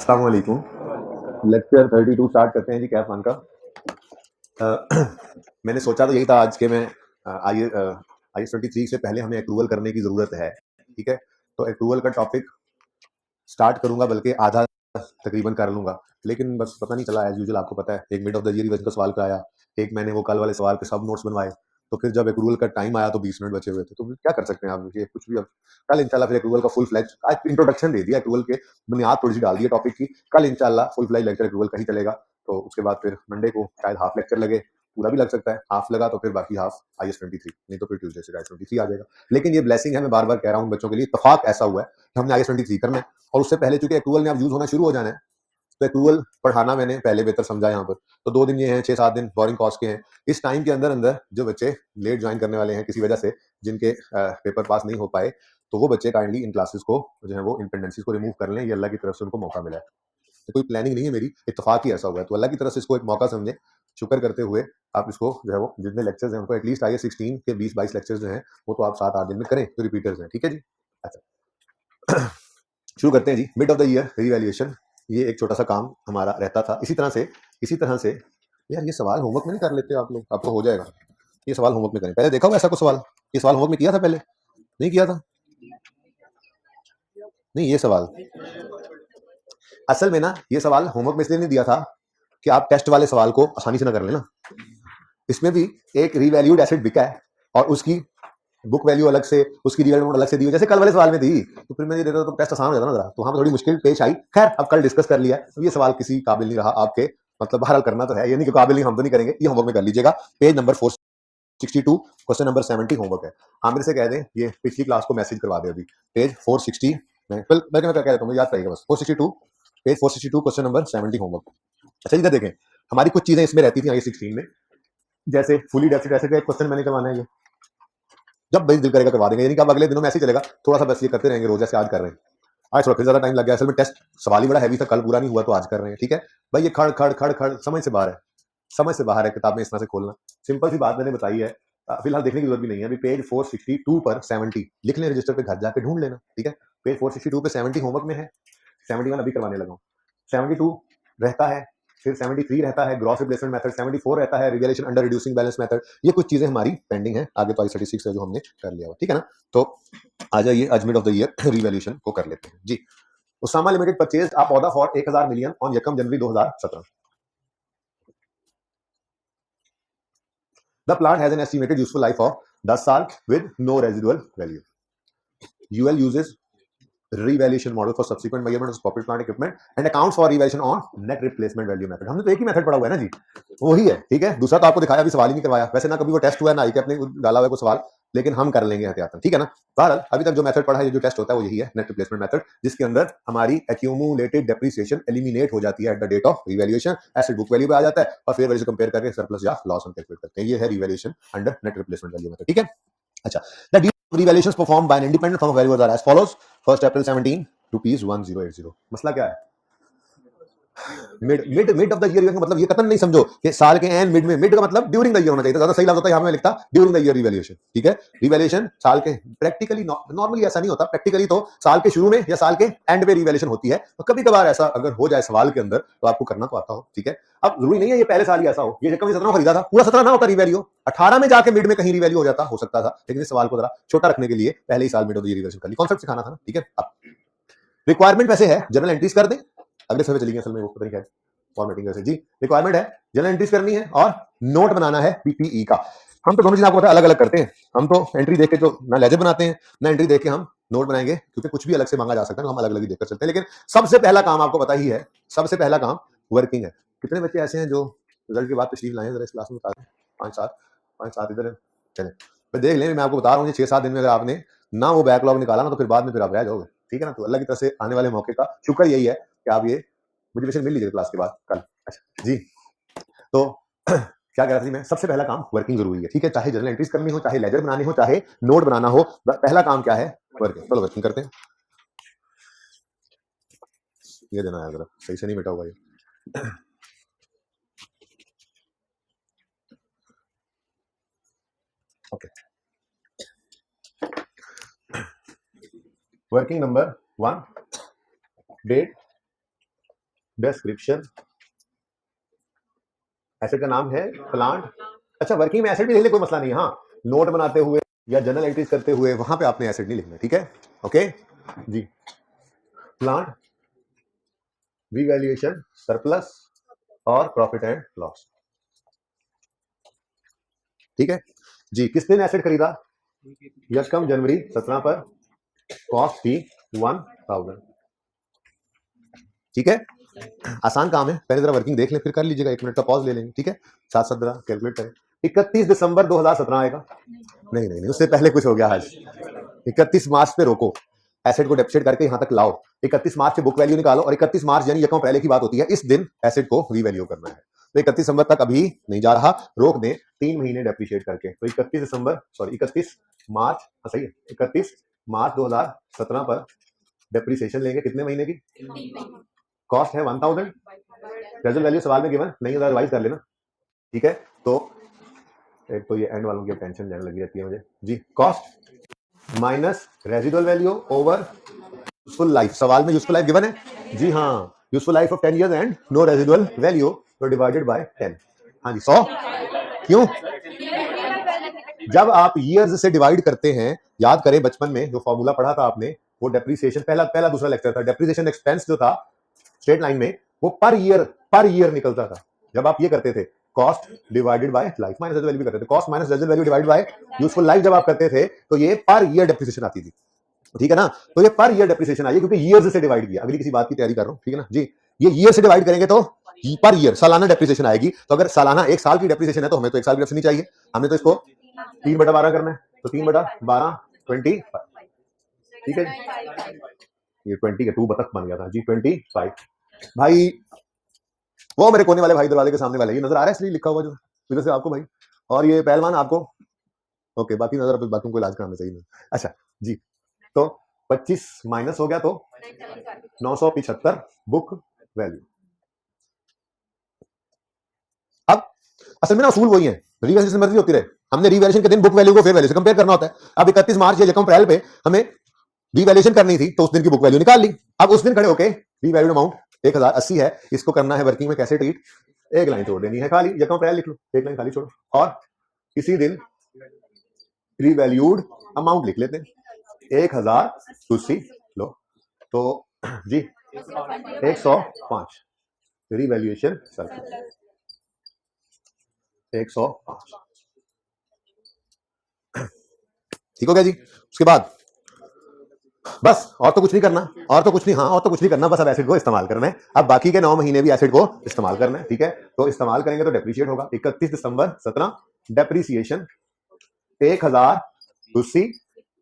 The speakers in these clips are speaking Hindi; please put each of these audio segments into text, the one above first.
अस्सलाम वालेकुम। लेक्चर 32 स्टार्ट करते हैं जी कैफ वन का। मैंने सोचा तो यही था आज के मैं आई आई 23 से पहले हमें अप्रूवल करने की ज़रूरत है। ठीक है, तो अप्रूवल का टॉपिक स्टार्ट करूंगा, बल्कि आधा तकरीबन कर लूंगा, लेकिन बस पता नहीं चला। एज यूजुअल आपको पता है, एक mid of the year revision का सवाल कराया, एक मैंने वो कल वाले सवाल के सब नोट्स बनवाए, तो फिर जब अप्रूवल का टाइम आया तो 20 मिनट बचे हुए थे। तो क्या कर सकते हैं आप, ये कुछ भी। अब कल इंशाल्लाह फिर अप्रूवल का फुल फ्लैज, आज इंट्रोडक्शन दे दिया अप्रूवल के, बुनियाद थोड़ी सी डाल दी है टॉपिक की। कल इंशाल्लाह फुल फ्लैज लेक्चर अप्रूवल का ही चलेगा। तो उसके बाद फिर मंडे को शायद हाफ लेक्चर लगे, पूरा भी लग सकता है। हाफ लगा तो फिर बाकी हाफ IS-23, नहीं तो फिर ट्यूजडे से IS-23 आ जाएगा। लेकिन ये ब्लेसिंग है, मैं बार बार कह रहा हूँ बच्चों के लिए, इत्तेफाक ऐसा हुआ है कि हमने IS-23 करना है, और उससे पहले चूंकि अप्रूवल में अब यूज होना शुरू हो जाना है, तो अप्रूवल पढ़ाना मैंने पहले बेहतर समझा यहाँ पर। तो 2 दिन ये हैं, 6-7 दिन बोरिंग कॉस्ट के हैं। इस टाइम के अंदर अंदर जो बच्चे लेट ज्वाइन करने वाले हैं किसी वजह से, जिनके पेपर पास नहीं हो पाए, तो वो बच्चे काइंडली इन क्लासेस को जो है वो इन पेंडेंसीज को रिमूव कर लें। ये अल्लाह की तरफ से उनको मौका मिला है, तो कोई प्लानिंग नहीं है मेरी, इत्तेफाक ही ऐसा हुआ है। तो अल्लाह की तरफ से इसको एक मौका समझे, शुक्र करते हुए आप इसको जो है वो, जितने लेक्चर्स हैं उनको एटलीस्ट IS-16 के 20-22 लेक्चर्स जो हैं वो तो आप 7-8 दिन में करें, जो रिपीटर्स हैं। ठीक है जी, अच्छा। शुरू करते हैं जी। Mid of the year revaluation, ये एक छोटा सा काम हमारा रहता था। इसी तरह से यार, ये सवाल होमवर्क में नहीं कर लेते आप लोग? आपको हो जाएगा। ये सवाल होमवर्क में करें। पहले देखा होगा ऐसा कुछ सवाल? ये सवाल होमवर्क में किया था पहले? नहीं किया था? नहीं, ये सवाल असल में ना, ये सवाल होमवर्क में इसलिए नहीं दिया था कि आप टेस्ट वाले सवाल को आसानी से ना कर लेना। इसमें भी एक रीवैल्यूड एसेट बिका है, और उसकी बुक वैल्यू अलग से, उसकी रियल अमाउंट अलग से दी हुई, जैसे कल वाले सवाल में थी। तो फिर मैं ये देता तो टेस्ट आसान हो जाता ना जरा। तो हाँ, थोड़ी मुश्किल पेश आई। खैर, अब कल डिस्कस कर लिया, तो ये सवाल किसी काबिल नहीं रहा आपके, मतलब बहरहाल करना तो है, ये नहीं कि काबिल नहीं, हम तो नहीं करेंगे। ये होमवर्क में कर लीजिएगा। Page number 462, question number 70 homework है। आमिर से कह दें ये पिछली क्लास को मैसेज करवा दे अभी। पेज 460 मैं कह देता हूँ, याद रहेगा बस। 462, पेज 462, क्वेश्चन नंबर 70 होमवर्क। अच्छा, इधर देखें, हमारी कुछ चीजें इसमें रहती थी IS-16 में, जैसे फुली डेफिसिट एसेट का एक क्वेश्चन मैंने करवाना है। ये जब भाई दिल करेगा करवा देंगे, यानी कि अब अगले दिनों में ऐसे ही चलेगा। थोड़ा सा बस ये करते रहेंगे रोज, जैसे आज कर रहे हैं। आज थोड़ा फिर ज्यादा टाइम लग गया, असल में टेस्ट सवाल ही बड़ा हैवी था, कल पूरा नहीं हुआ तो आज कर रहे हैं। ठीक है भाई, ये खड़ खड़ खड़ खड़ समझ से बाहर है, समझ से बाहर है किताब में इस तरह से खोलना। सिंपल सी बात मैंने बताई है, फिलहाल देखने की जरूरत भी नहीं है। अभी पेज 462 पर 70 लिख लें, रजिस्टर पे घर जाके ढूंढ लेना। ठीक है, पेज 462 पे 70 होमवर्क में है। 71 अभी करवाने लगा हूँ। 72 रहता है, फिर 73 रहता है ग्रॉस रिप्लेसमेंट मेथड, 74 रहता है revaluation under reducing balance method. ये कुछ चीजें हमारी पेंडिंग है, आगे तो I-36 है जो हमने कर लिया हुआ। ठीक है ना, तो आ जाइए आज mid of the year revaluation को कर लेते हैं जी। उसामा लिमिटेड परचेज्ड अ पौधा for 1000 million on 1 January 2017। The plant has an estimated useful life of 10 साल with no residual value. UL uses revaluation model for subsequent measurement of corporate plant equipment and accounts for revaluation on net replacement value method। हमने तो एक ही मेथड पढ़ा हुआ है ना जी, वही है। ठीक है, दूसरा तो आपको दिखाया, अभी सवाल ही नहीं करवाया। वैसे ना कभी वो टेस्ट हुआ है ना, अपने डाला हुआ है कोई सवाल, लेकिन हम कर लेंगे एहतियातन। ठीक है ना, बहरहाल अभी तक जो मेथड पढ़ा है, जो टेस्ट होता है वो यही है, नेट रिप्लेसमेंट मेथड, जिसके अंदर हमारी एक्यूमुलेटेड डेप्रिसिएशन एलिमिनेट हो जाती है at the date of revaluation. Asset book value पे आ जाता है, और फिर वैल्यू से कंपेयर करके सरप्लस या लॉस हम कैलकुलेट करते हैं। ये है revaluation under net replacement value method. ठीक है, अच्छा। The revaluations performed by an independent firm of valuers are as follows: 1 April 17 rupees 1080। मसला क्या है? मिड ऑफ द ईयर का मतलब ये कतन नहीं समझो कि साल के एंड मिड में, मिड का मतलब ड्यूरिंग द ईयर होना चाहिए, तो ज्यादा सही लफ्ज होता है। यहां में लिखता ड्यूरिंग द ईयर रिवैल्यूएशन। ठीक है, रिवैल्यूएशन साल के, प्रैक्टिकली नॉर्मली ऐसा नहीं होता। प्रैक्टिकली तो साल के शुरू में या साल के एंड में रिवैल्यूएशन होती है, तो कभी कभार ऐसा अगर हो जाए सवाल के अंदर, तो आपको करना तो आता हो। ठीक है, अब जरूरी नहीं है ये पहले साल ही ऐसा हो। ये 17 खरीदा था, पूरा 17 ना होता रिवैल्यू, 18 में जाके मिड में कहीं रिवैल्यू हो जाता, हो सकता था। लेकिन इस सवाल को जरा छोटा रखने के लिए पहले ही साल mid of the year revaluation कर ली, कॉन्सेप्ट सिखाना था ना। ठीक है, अब रिक्वायरमेंट वैसे है जनरल एंट्रीज कर दें, अगले समय चलेंगे, असल में वो पता नहीं है फॉर्मेटिंग वैसे जी। रिक्वायरमेंट है जनरल एंट्रीज करनी है और नोट बनाना है पीपीई का। हम तो दोनों चीज आपको पता है अलग अलग करते हैं। हम तो एंट्री देख के जो ना लेजर बनाते हैं, ना एंट्री देख के हम नोट बनाएंगे, क्योंकि कुछ भी अलग से मांगा जा सकता है, हम अलग अलग ही देखकर चलते हैं। लेकिन सबसे पहला काम आपको पता ही है, सबसे पहला काम वर्किंग है। कितने बच्चे ऐसे हैं जो रिजल्ट के बाद तशरीफ लाए हैं, जरा इस क्लास में बता दें। 5-7, 5-7 इधर चले, फिर देख लें। मैं आपको बता रहा हूँ, 6-7 दिन में अगर आपने ना वो बैकलॉग निकाला ना, तो फिर बाद में फिर आप रह जाओगे। ठीक है ना, तो अल्लाह की तरफ से आने वाले मौके का शुक्र यही है कि आप ये मोटिवेशन मिल लीजिए क्लास के बाद कल। अच्छा जी, तो क्या कह रहा था जी मैं, सबसे पहला काम वर्किंग जरूरी है। ठीक है, चाहे जर्नल एंट्रीज करनी हो, चाहे लेजर बनानी हो, चाहे नोट बनाना हो, पहला काम क्या है? वर्किंग। चलो वर्किंग करते हैं। ये देना है जरा, सही से नहीं मिटा होगा ये। Okay, working number 1, date description, asset का नाम है प्लांट। अच्छा, वर्किंग में एसेट भी लिख ले, कोई मसला नहीं है। हाँ, नोट बनाते हुए या जर्नल एंट्रीज करते हुए वहां पे आपने एसेट नहीं लिखना, ठीक है? ओके जी। प्लांट, रीवैल्यूएशन, सरप्लस और प्रॉफिट एंड लॉस, ठीक है जी। किस दिन एसेट खरीदा? यकम जनवरी 17 पर, कॉस्ट थी 1000, ठीक है? आसान काम है, पहले जरा वर्किंग देख लें फिर कर लीजिएगा, 1 मिनट का पॉज ले लेंगे, ठीक है? साथ साथ जरा कैलकुलेट करें। 31 दिसंबर 2017 आएगा? नहीं नहीं नहीं, उससे पहले कुछ हो गया आज। 31 मार्च पे रोको, एसेट को डेप्रिशिएट करके यहां तक लाओ। 31 मार्च से बुक वैल्यू निकालो और 31 मार्च यानी यकम पहले की बात होती है, इस दिन एसेट को रीवैल्यू करना है। तो 31 दिसंबर तक अभी नहीं जा रहा, रोक दें 3 महीने डेप्रिशिएट करके। तो 31 मार्च, सही है, 31 मार्च 2017 पर डेप्रिसिएशन लेंगे कितने महीने की? कॉस्ट है 1000, प्रेजेंट वैल्यू सवाल में गिवन नहीं, रिवाइज कर लेना, ठीक है? तो एक तो ये एंड वालों की टेंशन जाने लगी रहती है मुझे जी। Cost minus residual value over useful life, सवाल में यूजफुल लाइफ गिवन है जी, हाँ, useful life of 10 years and no residual value, तो डिवाइडेड बाय 10। हाँ जी, 100 क्यों? जब आप ईयर्स से डिवाइड करते हैं, याद करें बचपन में जो फॉर्मूला पढ़ा था आपने, वो डेप्रिसिएशन, पहला दूसरा लेक्चर था, डेप्रिसिएशन एक्सपेंस जो था स्ट्रेट लाइन में, वो पर ईयर निकलता था। जब आप ये करते थे, cost divided by life minus residual value करते थे, cost minus residual value divided by useful life जब आप करते थे, तो ये पर ईयर डेप्रिसिएशन आती थी, ठीक है ना? तो ये पर ईयर डेप्रिसिएशन आई क्योंकि ईयर्स से डिवाइड किया। अगली किसी बात की तैयारी कर रहा हूं, ठीक है ना जी? ये ईयर से डिवाइड करेंगे तो पर ईयर सालाना डेप्रिसिएशन आएगी। तो अगर सालाना 1 साल की डेप्रिसिएशन है तो हमें तो 1 साल की डेप्रिसिएशन चाहिए, हमने तो इसको 3/12 करना है, तो 3/12 20, ठीक है? ये 20 के 2 बतख बन गया था जी, 25 भाई। वो मेरे कोने वाले भाई दरवाजे के सामने वाले, ये नजर आ रहा है इसलिए लिखा हुआ जो इधर से आपको भाई, और ये पहलवान आपको, ओके, बाकी नजर बाकी को इलाज कराना चाहिए। अच्छा जी, तो 25 माइनस हो गया तो 975 बुक वैल्यू। अब असल में ना असूल वही है, रीवैल्यूएशन मर्जी होती रहे, हमने रीवैल्यूएशन के दिन बुक वैल्यू को फेयर वैल्यू से कंपेयर करना होता है। अब 31 मार्च या यकम अप्रैल पे हमें रीवैल्यूएशन करनी थी, तो उस दिन की बुक वैल्यू निकाल ली। अब उस दिन खड़े होके रीवैल्यूड अमाउंट 1080 है, इसको करना है वर्किंग में कैसे ट्रीट, एक लाइन छोड़ देनी है खाली, यकम अप्रैल लिख लो, एक लाइन खाली छोड़ो, और इसी दिन रीवैल्यूड अमाउंट लिख लेते हैं 1000 दूसरी लो, तो जी 105 रीवैल्यूएशन सर्कल 105, ठीक हो गया जी? उसके बाद बस और तो कुछ नहीं करना, और तो कुछ नहीं, हाँ और तो कुछ नहीं करना, बस अब एसिड को इस्तेमाल करना है। अब बाकी के 9 महीने भी एसिड को इस्तेमाल करना है, ठीक है? तो इस्तेमाल करेंगे तो डेप्रिशिएट होगा 31 दिसंबर 17, डेप्रिसिएशन 1000 दूसरी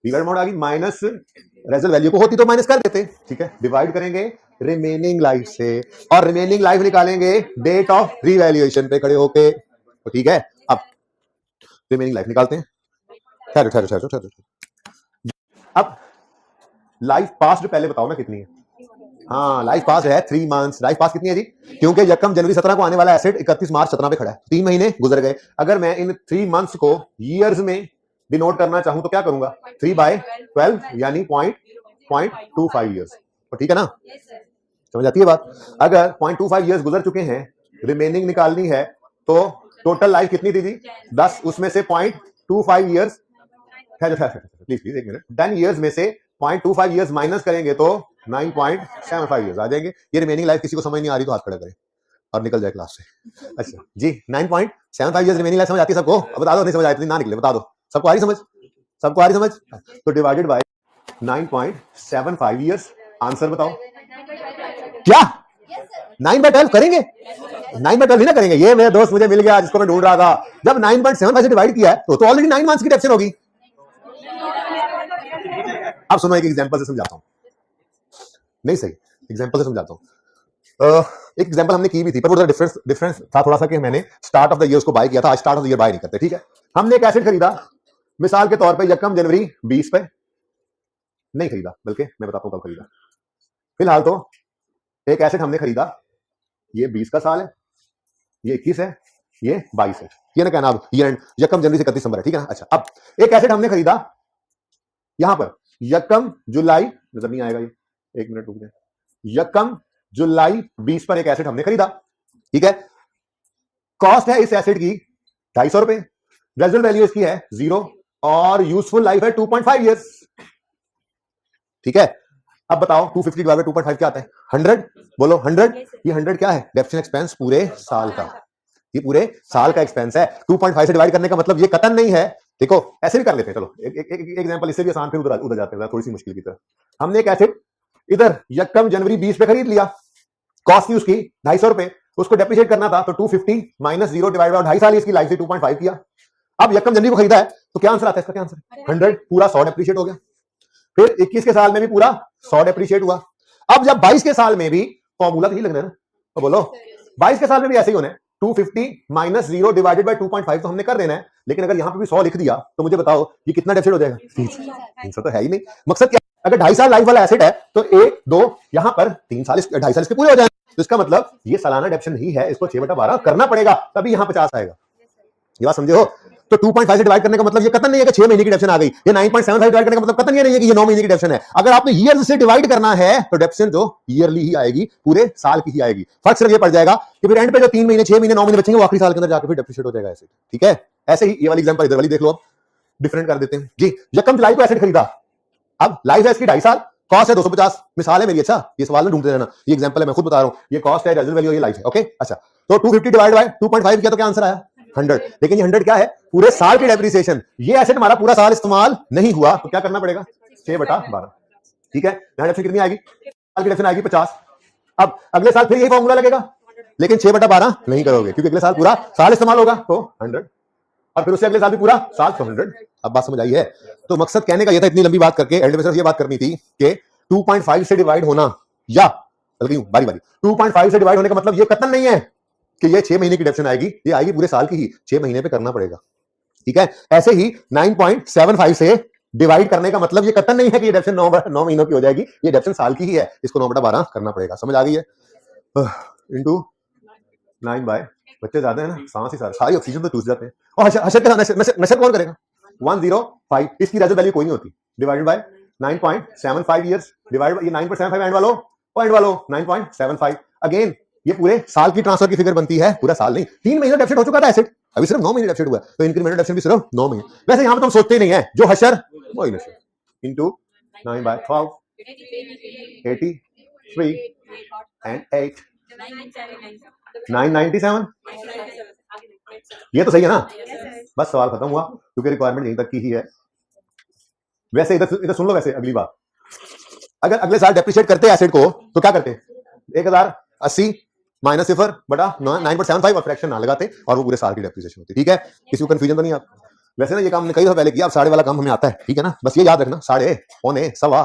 डिवाइड मोड आ गई, माइनस रेजल वैल्यू को होती तो माइनस कर देते, ठीक है? डिवाइड करेंगे रिमेनिंग लाइफ से, और रिमेनिंग लाइफ निकालेंगे डेट ऑफ रीवैल्यूएशन पे खड़े होके, तो ठीक है? अब रिमेनिंग लाइफ निकालते हैं, ठहरो ठहरो ठहरो ठहरो। अब लाइफ पास्ट पहले बताओ ना कितनी है? हाँ, लाइफ पास्ट है 3 मंथ्स। लाइफ पास्ट कितनी है जी? क्योंकि यकम जनवरी 17 को आने वाला एसेट 31 मार्च 17 पे खड़ा है, 3 महीने गुजर गए। अगर मैं इन 3 मंथ्स को ईयर्स में डिनोट करना चाहूं तो क्या करूंगा? 3/12 यानी 0.25 ईयर्स, तो ठीक है ना? समझ आती है बात? अगर 0.25 ईयर्स गुजर चुके हैं, रिमेनिंग निकालनी है, तो टोटल लाइफ कितनी थी जी? 10, उसमें से 0.25 ईयर्स, प्लीज 1 मिनट, 10 ईयर्स में से 0.25 ईयर्स माइनस करेंगे तो 9.75 ईयर्स आ जाएंगे। ये रिमेनिंग लाइफ किसी को समझ नहीं आ रही तो हाथ खड़ा करें और निकल जाए क्लास से। अच्छा जी, 9.75 ईयर्स रिमेनिंग लाइफ समझ आती है सबको? अब बता दो, नहीं समझ आई तो ना निकले, बता दो। सबको आ रही समझ? सबको आ रही समझ? तो डिवाइडेड बाय 9.75 ईयर्स, आंसर बताओ क्या? 9/12 करेंगे? 9/12 नहीं ना करेंगे, ये मेरा दोस्त मुझे मिल गया जिसको मैं ढूंढ रहा था। जब 9.75 से डिवाइड किया है तो ऑलरेडी 9 मंथ्स की डेप्शन होगी। अब सुनो, एक एग्जांपल से समझाता हूं, नहीं सही, एग्जांपल से समझाता हूं। एक एग्जांपल हमने की भी थी, पर वो डिफरेंस था थोड़ा सा कि मैंने स्टार्ट ऑफ द ईयर को बाय किया था, आज start of the year buy नहीं करते, ठीक है? हमने एक एसेट खरीदा, मिसाल के तौर पे यकम जनवरी 20 पे, नहीं खरीदा, बल्कि मैं बताता हूं कब खरीदा। फिलहाल तो एक एसेट हमने खरीदा, ये 20 का साल है, ये 21 है, ये 22 है, ये ना कहना अब ईयर यकम जनवरी से 31 दिसंबर है, ठीक है ना? अच्छा, अब एक एसेट हमने खरीदा यहां पर यकम जुलाई, नजर नहीं आएगा ये, 1 मिनट रुक जाए, यकम जुलाई 20 पर एक एसेट हमने खरीदा, ठीक है। कॉस्ट है इस एसेट की 250 रुपए, रेजिडुअल वैल्यू इसकी है 0 और यूजफुल लाइफ है 2.5 ईयर्स, ठीक है। अब बताओ 250 डिवाइडेड 2.5 क्या आता है? 100। बोलो 100। ये 100 क्या है? डेप्रिसिएशन एक्सपेंस पूरे साल का, ये पूरे साल का एक्सपेंस है। 2.5 से डिवाइड करने का मतलब ये कतन नहीं है। देखो ऐसे भी कर लेते हैं, चलो एक एग्जांपल इससे भी आसान, फिर उधर जाते हैं थोड़ी सी मुश्किल की तरफ। हमने एक एसेट इधर यकम जनवरी 20 पे खरीद लिया, कॉस्ट थी उसकी 250 रुपए, उसको डेप्रिशिएट करना था तो 250 माइनस 0 डिवाइड बाय 2.5 साल इसकी लाइफ से 2.5 किया। अब यकम जनवरी को खरीदा है तो क्या आंसर आता है इसका? क्या आंसर? 100, पूरा 100 डेप्रिशिएट हो गया। फिर 21 के साल में भी पूरा 100 डेप्रिशिएट हुआ। अब जब 22 के साल में भी फॉर्मूला तो ही लगना है ना, तो बोलो 22 के साल में भी ऐसे ही होना है, 250 माइनस 0 डिवाइडेड बाय 2.5 तो हमने कर देना है। लेकिन अगर यहां पे भी 100 लिख दिया तो मुझे बताओ ये कितना डेप्रिशिएट हो जाएगा? 300 तो है ही नहीं। मकसद क्या? अगर 2.5 साल लाइफ वाला एसेट है तो 1 2 यहां पर 3 साल 2.5 साल इसके पूरे हो जाएंगे, तो इसका मतलब ये सालाना डेप्रिशिएशन नहीं है, इसको 6/12 करना पड़ेगा, तभी यहां 50 आएगा। ये बात समझे हो? तो 2.5 से डिवाइड करने का मतलब ये कतन नहीं है कि 6 महीने की डेप्रिसिएशन आ गई। ये 9.75 डिवाइड करने का मतलब कतन ये नहीं है कि ये 9 महीने की डेप्रिसिएशन है। अगर आपने ईयर्स से डिवाइड करना है तो डेप्रिसिएशन जो ईयरली ही आएगी, पूरे साल की ही आएगी। फर्क सिर्फ ये पड़ जाएगा कि फिर एंड पे जो 3 महीने 6 महीने 9 महीने बचेंगे वो आखिरी साल के अंदर जाकर फिर डेप्रिसिएट हो जाएगा ऐसे, ठीक है। ऐसे ही ये वाली एग्जांपल इधर वाली देख लो, डिफरेंट कर देते हैं जी। यकम जुलाई को एसेट खरीदा, अब लाइफ है इसकी 2.5 साल, कॉस्ट है 250, मिसाल है मेरी, अच्छा ये सवाल में ढूंढते रहना, ये एग्जांपल है मैं खुद बता रहा हूं, ये कॉस्ट है, रेजिडुअल वैल्यू, ये लाइफ है, ओके। अच्छा तो 250 डिवाइड बाय 2.5 किया तो क्या आंसर आया? 100। लेकिन ये 100 क्या है? पूरे साल की डेप्रिसिएशन। ये एसेट हमारा पूरा साल इस्तेमाल नहीं हुआ तो क्या करना पड़ेगा? 6/12, ठीक है। यहां डेप्रिसिएशन कितनी आएगी? साल की डेप्रिसिएशन आएगी 50। अब अगले साल फिर यही फॉर्मूला लगेगा, लेकिन 6/12 नहीं करोगे क्योंकि अगले साल पूरा साल इस्तेमाल होगा तो 100, और फिर उससे अगले साल भी पूरा साल तो 100। अब बात समझ आई है? तो मकसद कहने का ये था, इतनी लंबी बात करके एंड में सिर्फ ये बात करनी थी कि 2.5 से डिवाइड होना, या बल्कि बारी बारी 2.5 से डिवाइड होने का मतलब ये कतन नहीं है कि ये 6 महीने की डेप्रिसिएशन आएगी, ये आएगी पूरे साल की ही, 6 महीने पे करना पड़ेगा, ठीक है। ऐसे ही 9.75 से डिवाइड करने का मतलब ये कतन नहीं है कि ये डेप्रिसिएशन 9 महीनों की हो जाएगी, ये डेप्रिसिएशन साल की ही है, इसको 9/12 करना पड़ेगा। समझ आ गई है? इनटू 9 बाय, बच्चे ज्यादा है ना, सांस ही सारी ऑक्सीजन तो चूस जाते हैं। और हशर के साथ नशर कौन करेगा? 105, इसकी रेजिडुअल वैल्यू कोई नहीं होती, divided by 9.75 years, divide by ये 9.75 एंड वालों 9.75। अगेन ये पूरे साल की ट्रांसफर की फिगर बनती है, पूरा साल नहीं। 3 महीने डेप्रिसिएट हो चुका था एसेट, अभी सिर्फ 9 महीने डेप्रिसिएट हुआ, तो इंक्रीमेंटल डेप्रिसिएशन भी सिर्फ 9 महीने। वैसे यहां पे तुम सोचते ही नहीं है, जो हशर वही नशर, इनटू 9 बाय 12 83 एंड 8 997। ये तो सही है ना? बस सवाल खत्म हुआ, क्योंकि रिक्वायरमेंट यहीं तक की ही है। वैसे इधर सुन लो, वैसे अगली बात, अगर अगले साल डेप्रिशिएट करते एसेट को तो क्या करते? 1080 माइनस 0 बटा 9.75 और फ्रैक्शन ना लगाते और वो पूरे साल की डेप्रिसिएशन होती, ठीक है। किसी को कंफ्यूजन तो नहीं आप? वैसे ना ये काम हमने कई दफा पहले किया, अब साढ़े वाला काम हमें आता है, ठीक है ना। बस ये याद रखना, साढ़े पौने सवा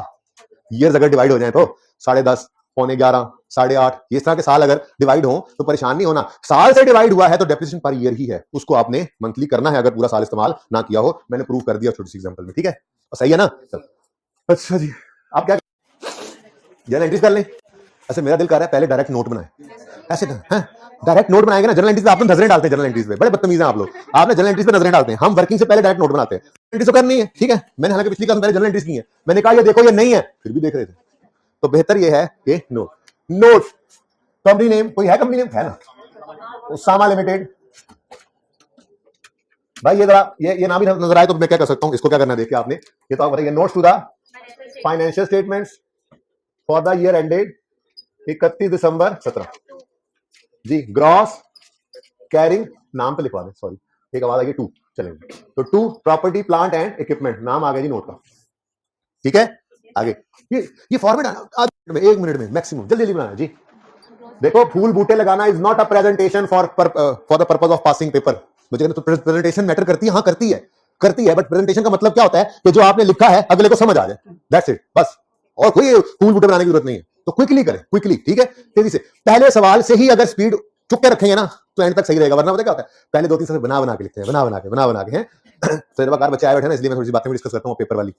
ईयर्स अगर डिवाइड हो जाए तो 10.5 पौने 11 8.5 इस तरह के साल अगर डिवाइड हो तो परेशान नहीं होना। साल से डिवाइड हुआ है तो डेप्रिसिएशन पर ईयर ही है, उसको आपने मंथली करना है अगर पूरा साल इस्तेमाल ना किया हो। मैंने प्रूव कर दिया छोटी सी एग्जांपल में, ठीक है। सही है ना? अच्छा जी, आप क्या जर्नल एंट्रीज कर लें? ऐसे मेरा दिल कर रहा है पहले डायरेक्ट नोट बनाए, ऐसे डायरेक्ट नोट बनाएंगे ना। जर्नल एंट्रीज पे आप नजरें डालते हैं, जर्नल एंट्रीज पे बड़े बदतमीज हैं आप लोग, आपने जर्नल एंट्रीज पे नजरें डालते हैं। हम वर्किंग से पहले डायरेक्ट नोट बनाते हैं, एंट्रीज तो करनी है, ठीक है। मैंने हालांकि पिछली क्लास में पहले जर्नल एंट्रीज की है, मैंने कहा ये देखो ये नहीं है, फिर भी देख रहे थे। तो बेहतर ये है कि नोट कंपनी नेम, कोई है कंपनी नेम? है ना, उसामा लिमिटेड। भाई ये जरा ये नाम ही नजर आए तो मैं क्या कर सकता हूं, इसको क्या करना है देखिए आपने, ये तो आप बताइए। Notes to the financial statements for the year ended 31 December 17 जी। ग्रॉस कैरिंग नाम पे लिखवा दें, सॉरी एक आवाज आ गई, 2 चलेंगे। तो 2 प्रॉपर्टी प्लांट एंड इक्विपमेंट नाम आ गया जी नोट का, ठीक है। आगे ये फॉर्मेट आना 1 मिनट में मैक्सिमम, जल्दी जल्दी बनाना जी। देखो फूल बूटे लगाना is not a presentation for the purpose of passing paper. मुझे तो प्रेजेंटेशन मैटर करती है, हाँ करती है, बट प्रेजेंटेशन का मतलब क्या होता है कि जो आपने लिखा है अगले को समझ आ जाए, दैट्स इट बस। और कोई फूल बूटे बनाने की जरूरत नहीं है, तो क्विकली करें, क्विकली, ठीक है, तेजी से। पहले सवाल से ही अगर स्पीड चुप के रखेंगे ना तो एंड तक सही रहेगा, वरना पता क्या होता है, पहले 2-3 सफे बना के लिखते हैं, बना के हैं। तजुर्बाकार बच्चे आए बैठे ना, इसलिए मैं थोड़ी सी बातें डिस्कस करता हूँ पेपर वाली।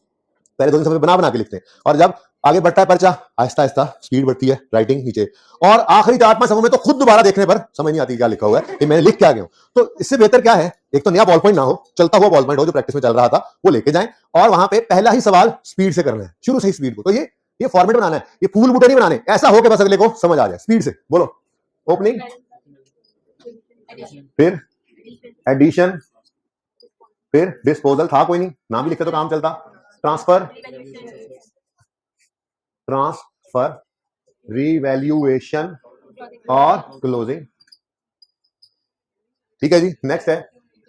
पहले 2-3 सफे बना के लिखते हैं, और जब आगे बढ़ता है पर्चा आहिस्ता आहिस्ता स्पीड बढ़ती है, राइटिंग नीचे, और आखिरी 4-5 सफों में तो खुद दोबारा देखने पर समझ नहीं आती क्या लिखा हुआ है, कि मैंने लिख क्या गया हूं। तो इससे बेहतर क्या है, एक तो नया बॉल पॉइंट ना हो, चलता हुआ बॉल पॉइंट हो जो प्रैक्टिस में चल रहा था वो लेके जाएं, और वहां पे पहला ही सवाल स्पीड से करना है, शुरू से ही स्पीड को। तो ये ये फॉर्मेट बनाना है, ये फूल बूटे नहीं बनाने, ऐसा हो के बस अगले को समझ आ जाए। स्पीड से बोलो। ओपनिंग, फिर एडिशन, फिर डिस्पोजल, था कोई नहीं, नाम भी लिखते तो काम चलता। ट्रांसफर, ट्रांसफर, रिवैल्यूएशन और क्लोजिंग। ठीक है जी। नेक्स्ट है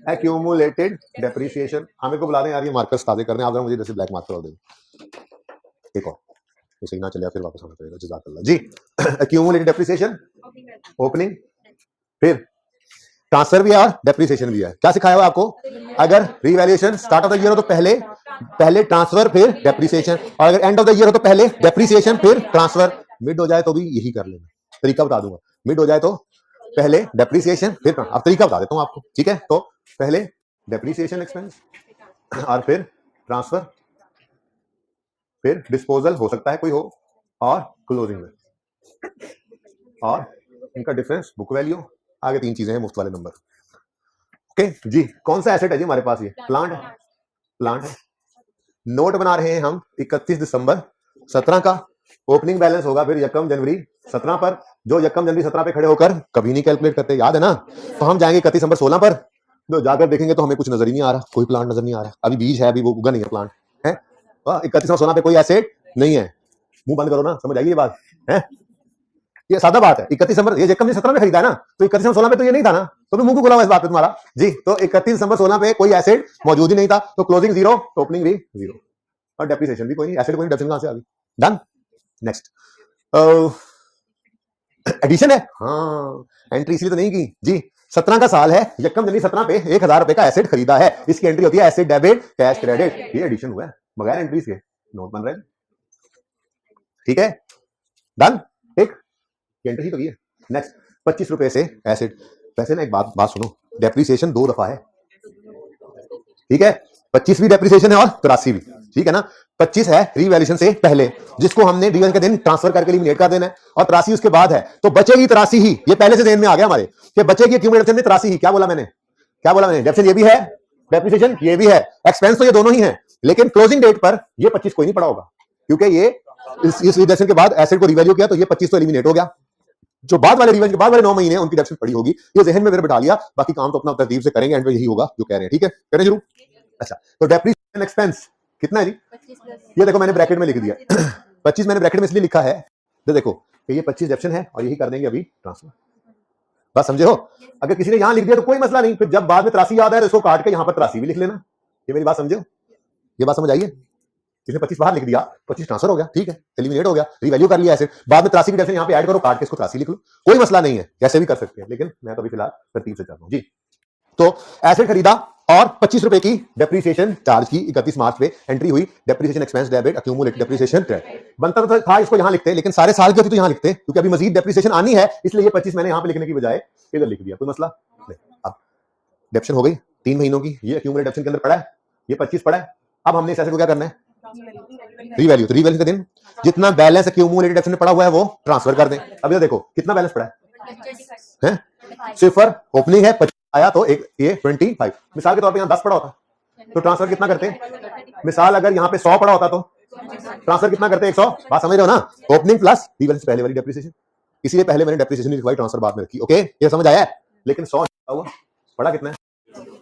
एक्यूमुलेटेड डेप्रिसिएशन। हमें को बुला दें यार, ये मार्कर्स ताजे करने, आप जरा मुझे जैसे ब्लैक मार्कर और दे एक और, इसे ना चले फिर वापस आना पड़ेगा। जज़ाकल्लाह जी। एक्यूमुलेटेड डेप्रिसिएशन, ओपनिंग, फिर ट्रांसफर भी है और डेप्रिसिएशन भी है। क्या सिखाया हुआ आपको? अगर revaluation start of the year हो तो पहले ट्रांसफर फिर डेप्रिसिएशन, और अगर एंड ऑफ द ईयर हो तो पहले डेप्रिसिएशन फिर ट्रांसफर। मिड हो जाए तो भी यही कर लेना, तरीका बता दूंगा। मिड हो जाए तो पहले डेप्रिसिएशन फिर, अब तरीका बता देता हूं आपको, ठीक है? तो पहले डेप्रिसिएशन एक्सपेंस और फिर ट्रांसफर, फिर डिस्पोजल हो सकता है कोई हो, और क्लोजिंग में, और इनका डिफरेंस बुक वैल्यू। आगे 3 चीजें हैं, मुफ्त वाले नंबर। ओके जी। कौन सा एसेट है जी हमारे पास? ये प्लांट है, प्लांट है। नोट बना रहे हैं हम 31 दिसंबर 17 का। ओपनिंग बैलेंस होगा फिर यकम जनवरी 17 पर। जो यकम जनवरी 17 पे खड़े होकर कभी नहीं कैलकुलेट करते, याद है ना? तो हम जाएंगे 31 दिसंबर 16 पर, तो जाकर देखेंगे तो हमें कुछ नजर ही नहीं आ रहा, कोई प्लांट नजर नहीं आ रहा। अभी बीज है, अभी वो उगा नहीं है प्लांट है। 31 दिसंबर 16 पे कोई एसेट नहीं है। मुंह बंद करो ना, समझ आइए ये बात है। ये सादा बात है। 31 दिसंबर, ये यकम 17 में खरीदा है ना, तो 31 दिसंबर 16 पे तो ये नहीं था ना, तो भी मुंह को खुला हुआ इस बात पे तुम्हारा जी। तो 31 दिसंबर 16 पे कोई एसेट मौजूद ही नहीं था, तो क्लोजिंग 0, ओपनिंग भी 0, और डेप्रिसिएशन भी कोई नहीं। एसेट कोई नहीं, डेप्रिसिएशन कहां से आ गई? डन। नेक्स्ट एडिशन है। हाँ, एंट्री इसलिए तो नहीं की जी। 17 का साल है, यकम जनवरी 17 पे 1000 रुपए का एसेट खरीदा है, इसकी एंट्री होती है एसेट डेबिट कैश क्रेडिट। ये एडिशन हुआ है बगैर एंट्रीज के, नोट बन रहे हैं। ठीक है, डन। एक एंट्री तो ये। नेक्स्ट 25 रुपए से एसेट। वैसे ना एक बात सुनो, डेप्रिसिएशन 2 दफा है, ठीक है? 25 भी डेप्रिसिएशन है और 83 भी, ठीक है ना? 25 है रिवैल्यूएशन से पहले, जिसको हमने रिवैल्यूएशन के दिन ट्रांसफर करके एलिमिनेट कर देना है, और 83 उसके बाद है, तो बचेगी 83 ही। ये पहले से ध्यान में आ गया हमारे कि बचेगी एक्यूमुलेशन में 83 ही। क्या बोला मैंने? डेप्रिसिएशन ये भी है, डेप्रिसिएशन ये भी है, एक्सपेंस तो ये दोनों ही है, लेकिन क्लोजिंग डेट पर ये 25 कोई नहीं पड़ा होगा, क्योंकि ये इस रिवैल्यूएशन के बाद एसेट को रिवैल्यू किया, तो ये 25 तो एलिमिनेट हो गया। जो बाद वाले रिवैल्यूएशन के बाद वाले 9 महीने उनकी डेप्रिसिएशन पड़ी होगी। ये जहन में मेरे बिठा लिया, बाकी काम तो अपना तरतीब से करेंगे, एंड में यही होगा जो कह रहे हैं। ठीक है, करें शुरू। अच्छा, तो डेप्रिसिएशन एक्सपेंस कितना है जी? ये देखो मैंने ब्रैकेट में लिख दिया। 25 मैंने ब्रैकेट में इसलिए लिखा है, तो देखो कि ये 25 डेप्शन है, और यही कर देंगे अभी ट्रांसफर। बस समझे हो? अगर किसी ने यहां लिख दिया तो कोई मसला नहीं, फिर जब बाद में 83 याद है तो इसको काट के यहां पर 83 भी लिख लेना। ये मेरी बात समझे हो? ये बात समझ आइए? इसने 25 बाहर लिख दिया, 25 ट्रांसफर हो गया, ठीक है, एलिमिनेट हो गया, रिवैल्यू कर लिया ऐसे। बाद में 83 की डेप्शन यहां पे ऐड करो, काट के इसको 83 लिख लो, कोई मसला नहीं है, कैसे भी कर सकते हैं, लेकिन मैं तो अभी फिलहाल तरतीब से चल रहा हूं जी। तो एसेट खरीदा और 25 रुपए की डेप्रिसिएशन चार्ज की, 31 मार्च पे एंट्री हुई, depreciation expense debit accumulated depreciation credit. बनता तो था इसको यहां लिखते, लेकिन सारे साल की होती तो यहां लिखते, क्योंकि अभी मजीद डेप्रिसिएशन आनी है, इसलिए ये 25 मैंने यहां पे लिखने की बजाय इधर लिख दिया, कोई मसला नहीं। अब डेप्शन हो गई 3 महीनों की, ये एक्यूमुलेटेड डेप्शन के अंदर पड़ा है, ये 25 पड़ा है। अब हमने इस एसेट को क्या करना है? रिवैल्यू। तो रिवैल्यू के दिन जितना बैलेंस एक्यूमुलेटेड डेप्शन में पड़ा हुआ है वो ट्रांसफर कर दें। अब ये देखो कितना बैलेंस पड़ा है, सिफर, ओपनिंग है, 25 आया तो एक ये 25। मिसाल के तौर पे यहाँ 10 पड़ा होता तो ट्रांसफर कितना करते? मिसाल अगर यहाँ पे 100 पड़ा होता तो ट्रांसफर कितना करते? 100। बात समझ रहे हो ना? ओपनिंग प्लस रिवैल्यूएशन पहले वाली डेप्रिसिएशन, इसीलिए पहले मैंने डेप्रिसिएशन लिखवाई, ट्रांसफर बाद में रखी। ओके, ये समझ आया है? लेकिन 100 हुआ, पड़ा कितना है,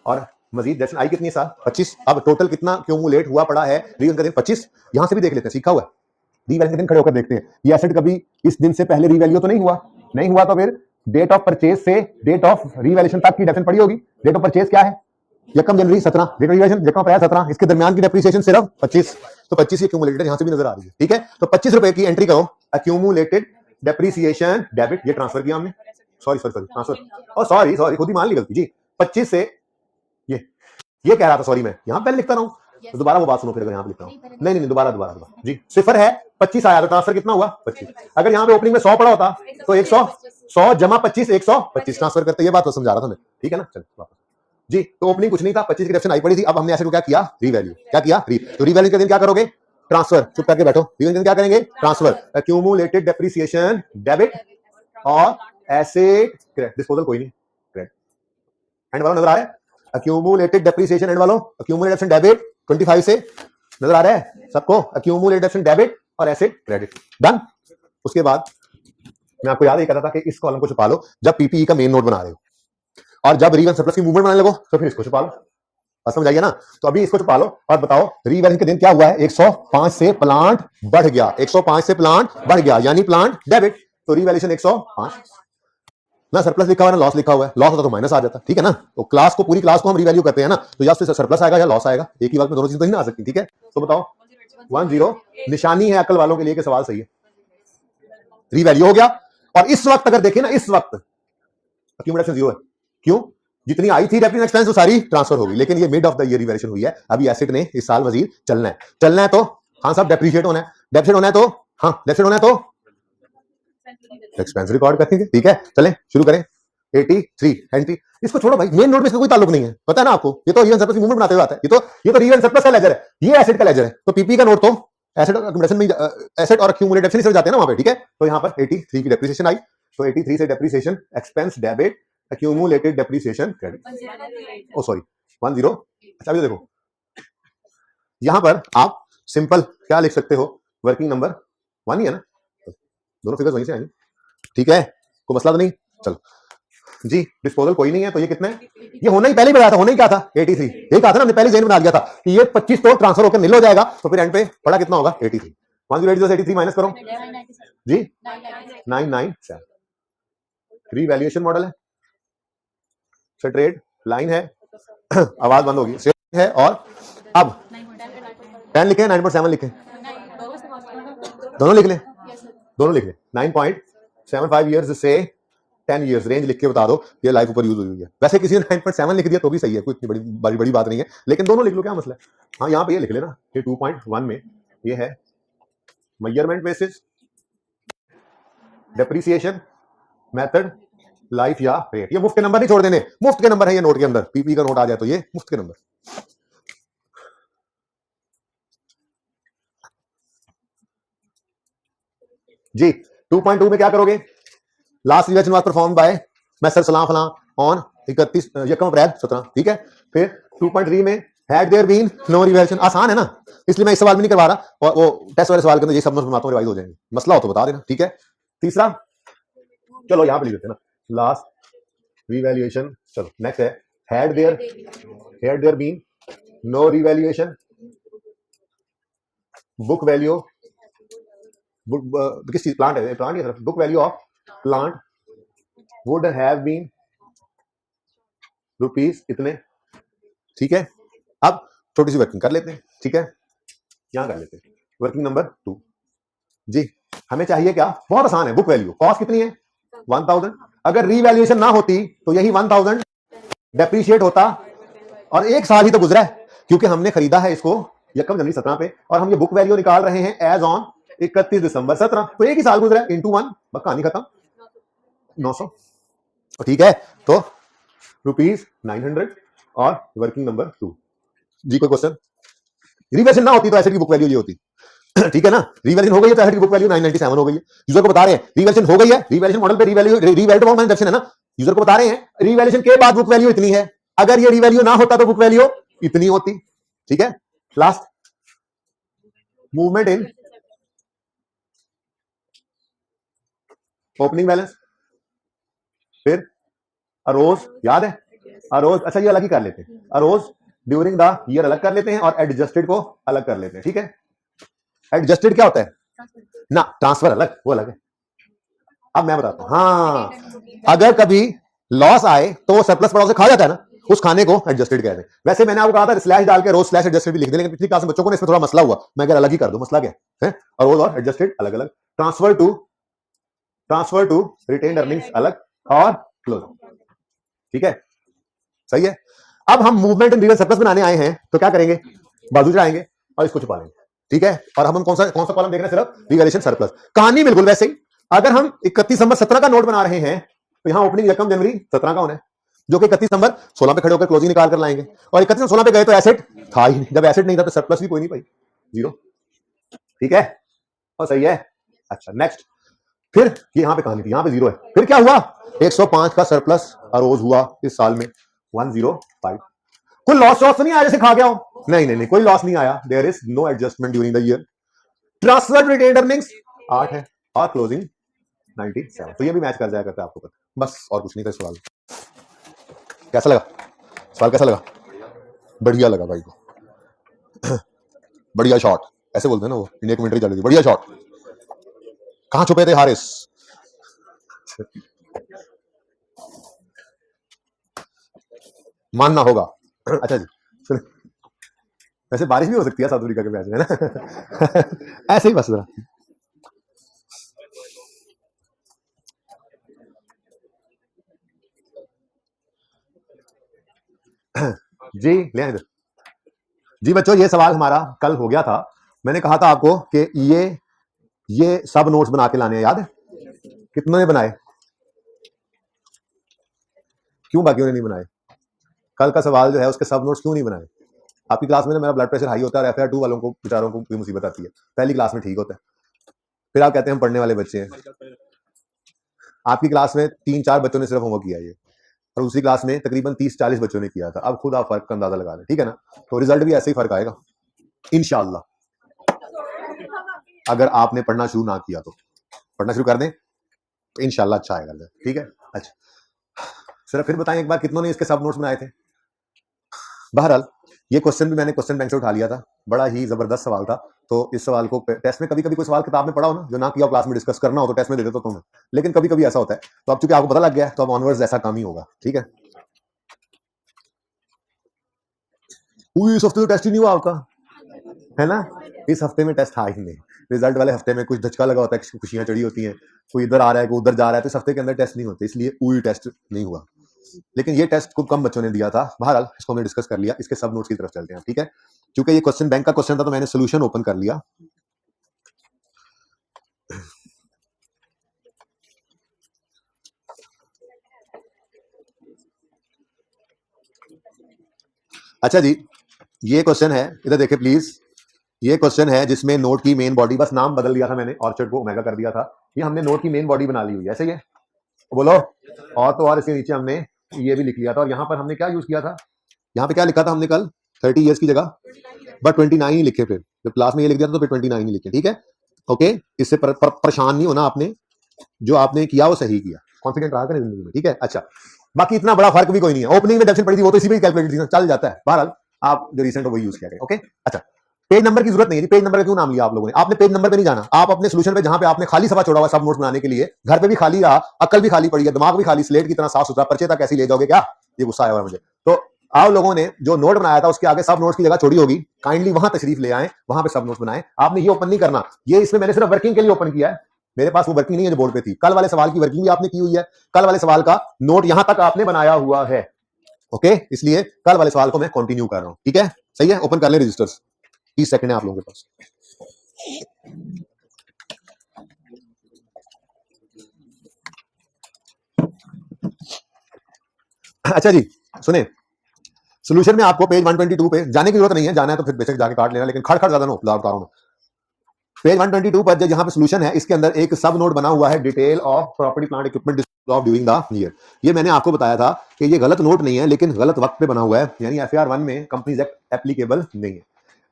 और मजीद डेप्शन आई कितनी साल? 25। अब टोटल कितना क्यूमुलेट हुआ पड़ा है रिवैल्यूएशन का दिन? 25। यहां से भी देख लेते हैं, सीखा हुआ है, रिवैल्यूएशन के दिन खड़े होकर देखते हैं ये एसेट कभी इस दिन से पहले रिवैल्यू तो नहीं हुआ, नहीं हुआ तो फिर डेट ऑफ परचेज से डेट ऑफ रिवैल्यूएशन तक की डेप्शन पड़ी होगी। डेट ऑफ परचेज क्या है? यकम जनवरी 17, डेट ऑफ रिवैल्यूएशन यकम अप्रैल 17, इसके दरमियान की डेप्रिसिएशन सिर्फ 25, तो 25 ही एक्यूमुलेटेड यहां से भी नजर आ रही है। ठीक है, तो 25 रुपए की एंट्री करो, एक्यूमुलेटेड डेप्रिसिएशन डेबिट, ये ट्रांसफर किया हमने, सॉरी ट्रांसफर, और सॉरी खुद ही मान ली गलती जी। 25 से ये कह रहा था, सॉरी मैं यहां पहले लिखता रहूं, तो दोबारा वो बात सुनो फिर, अगर यहां पे लिखता हूं, नहीं दोबारा जी। सिफर है, 25 आया तो ट्रांसफर कितना हुआ? 25। अगर यहां पे ओपनिंग में 100 पड़ा होता तो 100 जमा 25 125 ट्रांसफर करते, ये बात तो समझा रहा था मैं, ठीक है ना? चलो वापस जी। तो ओपनिंग कुछ नहीं था, 25 की डेप्शन आई पड़ी थी। अब हमने एसेट को क्या किया? रिवैल्यू। क्या किया? तो रिवैल्यू के दिन क्या करोगे? ट्रांसफर। चुप करके बैठो, रिवैल्यू के दिन क्या करेंगे? ट्रांसफर, एक्यूमुलेटेड डेप्रिसिएशन डेबिट और एसेट क्रेडिट, डिस्पोजल कोई नहीं, क्रेडिट। एंड वाला नजर आ रहा है? एक्यूमुलेटेड डेप्रिसिएशन एंड वालों, एक्यूमुलेटेड डेप्शन डेबिट 25 से नजर आ रहा है सबको? एक्यूमुलेटेड डेप्शन डेबिट और एसेट क्रेडिट, डन। उसके बाद मैं आपको याद ही कहता था कि इस कॉलम को छुपा लो जब पीपीई का मेन नोट बना रहे हो, और जब रीवैल्यूएशन सरप्लस की मूवमेंट बनाने लगो तो फिर इसको छुपा लो। बस समझ आइए ना। तो अभी इसको छुपा लो और बताओ रीवैल्यूएशन के दिन क्या हुआ है। 105 से प्लांट बढ़ गया, 105 से प्लांट बढ़ गया, यानी प्लांट डेबिट। तो रीवैल्यूएशन 105, ना सरप्लस लिखा हुआ है ना लॉस लिखा हुआ है, लॉस होता तो माइनस आ जाता, ठीक है ना। तो क्लास को, पूरी क्लास को हम रिवैल्यू करते हैं ना, तो या फिर सरप्लस आएगा या लॉस आएगा, एक ही बात में दोनों चीजें तो नहीं ना आ सकती, ठीक है। तो बताओ 10 निशानी है अकल वालों के लिए कि सवाल सही है, रिवैल्यू हो गया। और इस वक्त अगर देखें ना, इस वक्त अक्यूमुलेशन 0 है, क्यों? जितनी आई थी डेप्रिसिएशन एक्सपेंस वो सारी ट्रांसफर होगी, लेकिन ये mid of the year revaluation हुई है। अभी एसेट ने इस साल वजीर चलना है, चलना है तो हाँ साहब डेप्रिशिएट होना है, डेप्रिशिएट होना है तो हाँ डेप्रिशिएट होना है तो एक्सपेंस रिकॉर्ड करेंगे, ठीक है। चलें शुरू करें। 83 एंट्री, इसको छोड़ो भाई, मेन नोट में इसका कोई ताल्लुक नहीं है, पता है ना आपको। ये तो रीवैल्यूएशन सरप्लस की मूवमेंट बनाते हुए आता है, ये तो रीवैल्यूएशन सरप्लस का लेजर है, ये एसेट का लेजर है। तो पीपी का नोट तो एसेट अक्यूमुलेशन में, एसेट और अक्यूमुलेटेड से जाते हैं ना वहां पे, ठीक है। तो यहाँ पर 83 की डेप्रिसिएशन आई, तो 83 से depreciation expense debit accumulated depreciation credit, oh sorry 10। अच्छा अभी देखो यहां पर आप सिंपल क्या लिख सकते हो, वर्किंग नंबर 1 ही है ना, दोनों फिगर्स वहीं से आएंगे, ठीक है, कोई मसला तो नहीं। चलो जी, डिस्पोजल कोई नहीं है, तो ये कितना है, ये होना ही पहले ही बताया था, होना ही क्या था 83, यही कहा था ना हमने, पहले जेन बना दिया था कि ये 25 तो ट्रांसफर होकर नील हो जाएगा, तो फिर एंड पे पड़ा कितना होगा 83। 1080 से 83 माइनस करो जी 997। रीवैल्यूएशन मॉडल है, स्ट्रेट लाइन है, आवाज बंद होगी, स्ट्रेट है। और अब 10 लिखे 9.7 लिखे, दोनों लिख लें, दोनों लिख लें। 9.75 ईयर्स से 10 ईयर्स रेंज लिख के बता दो ये लाइफ ऊपर यूज हुई है। वैसे किसी ने 9.7 लिख दिया तो भी सही है, कोई इतनी बड़ी बात नहीं है, लेकिन दोनों लिख लो, क्या मसला है। हाँ यहाँ पे ये लिख लेना कि 2.1 में ये है measurement basis, depreciation method, life या रेट। ये मुफ्त के नंबर नहीं छोड़ देने, मुफ्त के नंबर है ये नोट के अंदर, पीपी का नोट आ जाए तो ये मुफ्त के नंबर। जी 2.2 में क्या करोगे, last revision was perform by Messrs Salam फलां ऑन 31 अप्रैल 17, ठीक है। फिर 2.3 में had there been no revision, आसान है ना, इसलिए मैं इस सवाल में नहीं करवा रहा, और वो टेस्ट वाले सवाल के अंदर ये सब बनाता हूं, रिवाइज हो जाएंगे, मसला हो तो बता देना, ठीक है। तीसरा चलो यहां पे लिख देते हैं ना, लास्ट रिवैल्यूएशन। चलो नेक्स्ट है had there been no revaluation, book value, किस चीज, प्लांट है, प्लांट है, book value of plant would have been rupees इतने, ठीक है। अब छोटी सी वर्किंग कर लेते हैं, ठीक है, यहां कर लेते हैं वर्किंग नंबर 2 जी। हमें चाहिए क्या, बहुत आसान है, बुक वैल्यू, कॉस्ट कितनी है 1000, अगर रीवैल्यूएशन ना होती तो यही 1000 डेप्रिशिएट होता, और एक साल ही तो गुजरा है क्योंकि हमने खरीदा है इसको 1 जनवरी 17 पे, और हम ये बुक वैल्यू निकाल रहे हैं एज ऑन 31 दिसंबर 17, तो एक ही साल गुजरा है, इंटू 1, बस कहानी खत्म, 900, ठीक है। तो ₹900 और वर्किंग नंबर 2 जी। कोई क्वेश्चन, रिवैल्यूएशन ना होती तो एसेट की बुक वैल्यू ये होती, ठीक है ना। रिवैल्यूएशन हो गई है तो एसेट की बुक वैल्यू 997 हो गई है, यूजर को बता रहे हैं रिवैल्यूएशन हो गई है, रिवैल्यूएशन मॉडल पे रिवैल्यूएशन अमाउंट डिडक्शन है ना, यूजर को बता रहे हैं रिवैल्यूएशन के बाद बुक वैल्यू इतनी है, अगर ये रिवैल्यू ना होता तो बुक वैल्यू इतनी होती, ठीक है। Last movement in opening balance, फिर अरोज, याद है अरोज, अच्छा ये अलग ही कर लेते हैं, अरोज ड्यूरिंग द ईयर अलग कर लेते हैं, और एडजस्टेड को अलग कर लेते हैं, ठीक है। एडजस्टेड क्या होता है ना, ट्रांसफर अलग, वो अलग है। अब मैं बताता हूं, हाँ अगर कभी लॉस आए तो वो सरप्लस पड़ा उसे खा जाता है ना, उस खाने को एडजस्टेड कहते हैं। वैसे मैंने आपको कहा था स्लैश डाल के रोज स्लैश एडजस्टेड भी लिख दे, लेकिन पिछली क्लास में बच्चों को इसमें थोड़ा मसला हुआ, मैं अगर अलग ही कर दूं, मसला क्या है, और रोज और एडजस्टेड अलग अलग, ट्रांसफर टू रिटेन्ड अर्निंग्स अलग, और क्लोज, ठीक है, सही है। अब हम मूवमेंट इन रियल सरप्लस बनाने आए हैं, तो क्या करेंगे, बाजू चढ़ाएंगे और इसको छुपा लेंगे, ठीक है। और हम कौन सा कॉलम देख रहे हैं, सिर्फ रिवैल्यूएशन सरप्लस, कहानी बिल्कुल वैसे ही। अगर हम 31 दिसंबर 17 का नोट बना रहे हैं तो यहां ओपनिंग 1 जनवरी 17 का होना है, जो कि 31 दिसंबर 16 पे खड़े होकर क्लोजिंग निकाल कर लाएंगे, और 31 16 पे गए तो एसेट था ही नहीं, जब एसेट नहीं था तो सरप्लस भी कोई नहीं पाई, 0, ठीक है, और सही है। अच्छा नेक्स्ट, फिर यहां पे कहानी थी, यहां पे 0 है, फिर क्या हुआ, 105 का सरप्लस अरोज हुआ इस साल में 105, कोई लॉस तो नहीं आया जैसे खा गया हो, नहीं कोई लॉस नहीं आया, there is no adjustment during the year, transfer retained earnings 8 है और क्लोजिंग 97, तो ये भी मैच कर जाया करता है आपको पता, बस और कुछ नहीं था। सवाल कैसा लगा? सवाल कैसा लगा? बढ़िया लगा भाई को। बढ़िया शॉट ऐसे बोलते हैं ना, वो इंडिया कमेंट्री चल रही थी, बढ़िया शॉट। कहां छुपे थे हारिस? मानना होगा। अच्छा जी, वैसे बारिश भी हो सकती है साउथ अफ्रीका के मैच में ना। ऐसे ही बस जरा जी ले आए इधर। जी बच्चों, ये सवाल हमारा कल हो गया था। मैंने कहा था आपको कि ये सब नोट्स बना के लाने हैं, याद है? कितनों ने बनाए? क्यों बाकियों ने नहीं बनाए? कल का सवाल जो है उसके सब नोट्स क्यों नहीं बनाए? आपकी क्लास में ना मेरा ब्लड प्रेशर हाई होता है और FIR 2 वालों को बेचारों को कोई मुसीबत आती है। पहली क्लास में ठीक होता है, फिर आप कहते हैं हम पढ़ने वाले बच्चे हैं। आपकी क्लास में 3-4 बच्चों ने सिर्फ होमवर्क किया ये, और दूसरी क्लास में तकरीबन 30-40 बच्चों ने किया था। अब खुद आप फर्क का अंदाजा लगा लें, ठीक है ना? तो रिजल्ट भी ऐसे ही फर्क आएगा इंशाल्लाह। अगर आपने पढ़ना शुरू ना किया तो पढ़ना शुरू कर दें तो इंशाल्लाह अच्छा आएगा, ठीक है? अच्छा, सिर्फ फिर बताएं एक बार, कितनों ने इसके सब नोट्स बनाए थे? बहरहाल ये क्वेश्चन भी मैंने क्वेश्चन बैंक से उठा लिया था, बड़ा ही जबरदस्त सवाल था। तो इस सवाल को टेस्ट में, कभी कभी कोई सवाल किताब में पढ़ा हो ना, जो ना किया क्लास में डिस्कस करना हो तो टेस्ट में दे देता तुम्हें, लेकिन कभी कभी ऐसा होता है। तो अब चूंकि आपको पता लग गया तो अब ऑनवर्ड्स ऐसा काम ही होगा, ठीक है? इस हफ्ते तो टेस्ट ही नहीं हुआ आपका, है ना? इस हफ्ते में टेस्ट था ही नहीं। रिजल्ट वाले हफ्ते में कुछ धचका लगा होता है, खुशियां चढ़ी होती हैं, कोई इधर आ रहा है कोई उधर जा रहा है, तो इस हफ्ते के अंदर टेस्ट नहीं होते, इसलिए कोई टेस्ट नहीं हुआ। लेकिन ये टेस्ट खूब कम बच्चों ने दिया था। बहरहाल इसको हमने डिस्कस कर लिया, इसके सब नोट्स की तरफ चलते हैं, ठीक है? क्योंकि ये क्वेश्चन बैंक का क्वेश्चन था तो मैंने सोल्यूशन ओपन कर लिया। अच्छा जी, ये क्वेश्चन है, इधर देखें प्लीज। ये क्वेश्चन है जिसमें नोट की मेन बॉडी, बस नाम बदल दिया था मैंने, ऑर्चर्ड को ओमेगा कर दिया था। ये हमने नोट की मेन बॉडी बना ली हुई है, ऐसे ही है, बोलो। और तो और इसके नीचे हमने ये भी लिख लिया था, और यहाँ पर हमने क्या यूज किया था? यहाँ पे क्या लिखा था हमने कल? 30 ईयर्स की जगह बट 29 ही लिखे। फिर जब क्लास में ये लिख दिया था तो फिर 29 ही लिखे, ठीक है? ओके, इससे परेशान नहीं होना आपने, जो आपने किया वो सही किया, कॉन्फिडेंट रहा करें जिंदगी में, ठीक है? अच्छा, बाकी इतना बड़ा फर्क भी कोई नहीं है। ओपनिंग में डेफिनेशन पड़ी थी वो तो इसी में कैलकुलेट चल जाता है, बहरहाल आप जो रिसेंट वही यूज किया करें, ओके? अच्छा, पेज नंबर की जरूरत नहीं है। पेज नंबर का क्यों नाम लिया आप लोगों ने? आपने पेज नंबर पे नहीं जाना, आप अपने सोल्यूशन पे, जहां पे आपने खाली सभा छोड़ा हुआ सब नोट्स बनाने के लिए, घर पे भी खाली रहा, अकल भी खाली पड़ी है, दिमाग भी खाली, स्लेट की तरह साफ सुथरा, पर्चे तक कैसी ले जाओगे क्या? ये गुस्सा आया हुआ है मुझे। तो आप लोगों ने जो नोट बनाया था उसके आगे सब नोट्स की जगह छोड़ी होगी, काइंडली वहां तशरीफ ले आए, वहां पे सब नोट्स बनाए। आपने ये ओपन नहीं करना, ये इसमें मैंने सिर्फ वर्किंग के लिए ओपन किया है, मेरे पास वो वर्किंग नहीं है जो बोर्ड पे थी। कल वाले सवाल की वर्किंग भी आपने की हुई है, कल वाले सवाल का नोट यहां तक आपने बनाया हुआ है, ओके? इसलिए कल वाले सवाल को मैं कंटिन्यू कर रहा हूं, ठीक है? सही है, ओपन कर ले रजिस्टर्स, 30 सेकंड है आप लोगों के पास। अच्छा जी सुने, सोल्यूशन में आपको पेज 122 पे जाने की जरूरत नहीं है, जाना है तो फिर बेशक जाके काट लेना, लेकिन खड़ ज्यादा नो बता रहा हूं। पेज 122 पर जहां पे सोल्यूशन है, इसके अंदर एक सब नोट बना हुआ है, detail of property plant equipment of during the year. ये मैंने आपको बताया था कि ये गलत नोट नहीं है, लेकिन गलत वक्त पे बना हुआ है, यानी FAR 1 में कंपनीज एक्ट एप्लीकेबल नहीं है।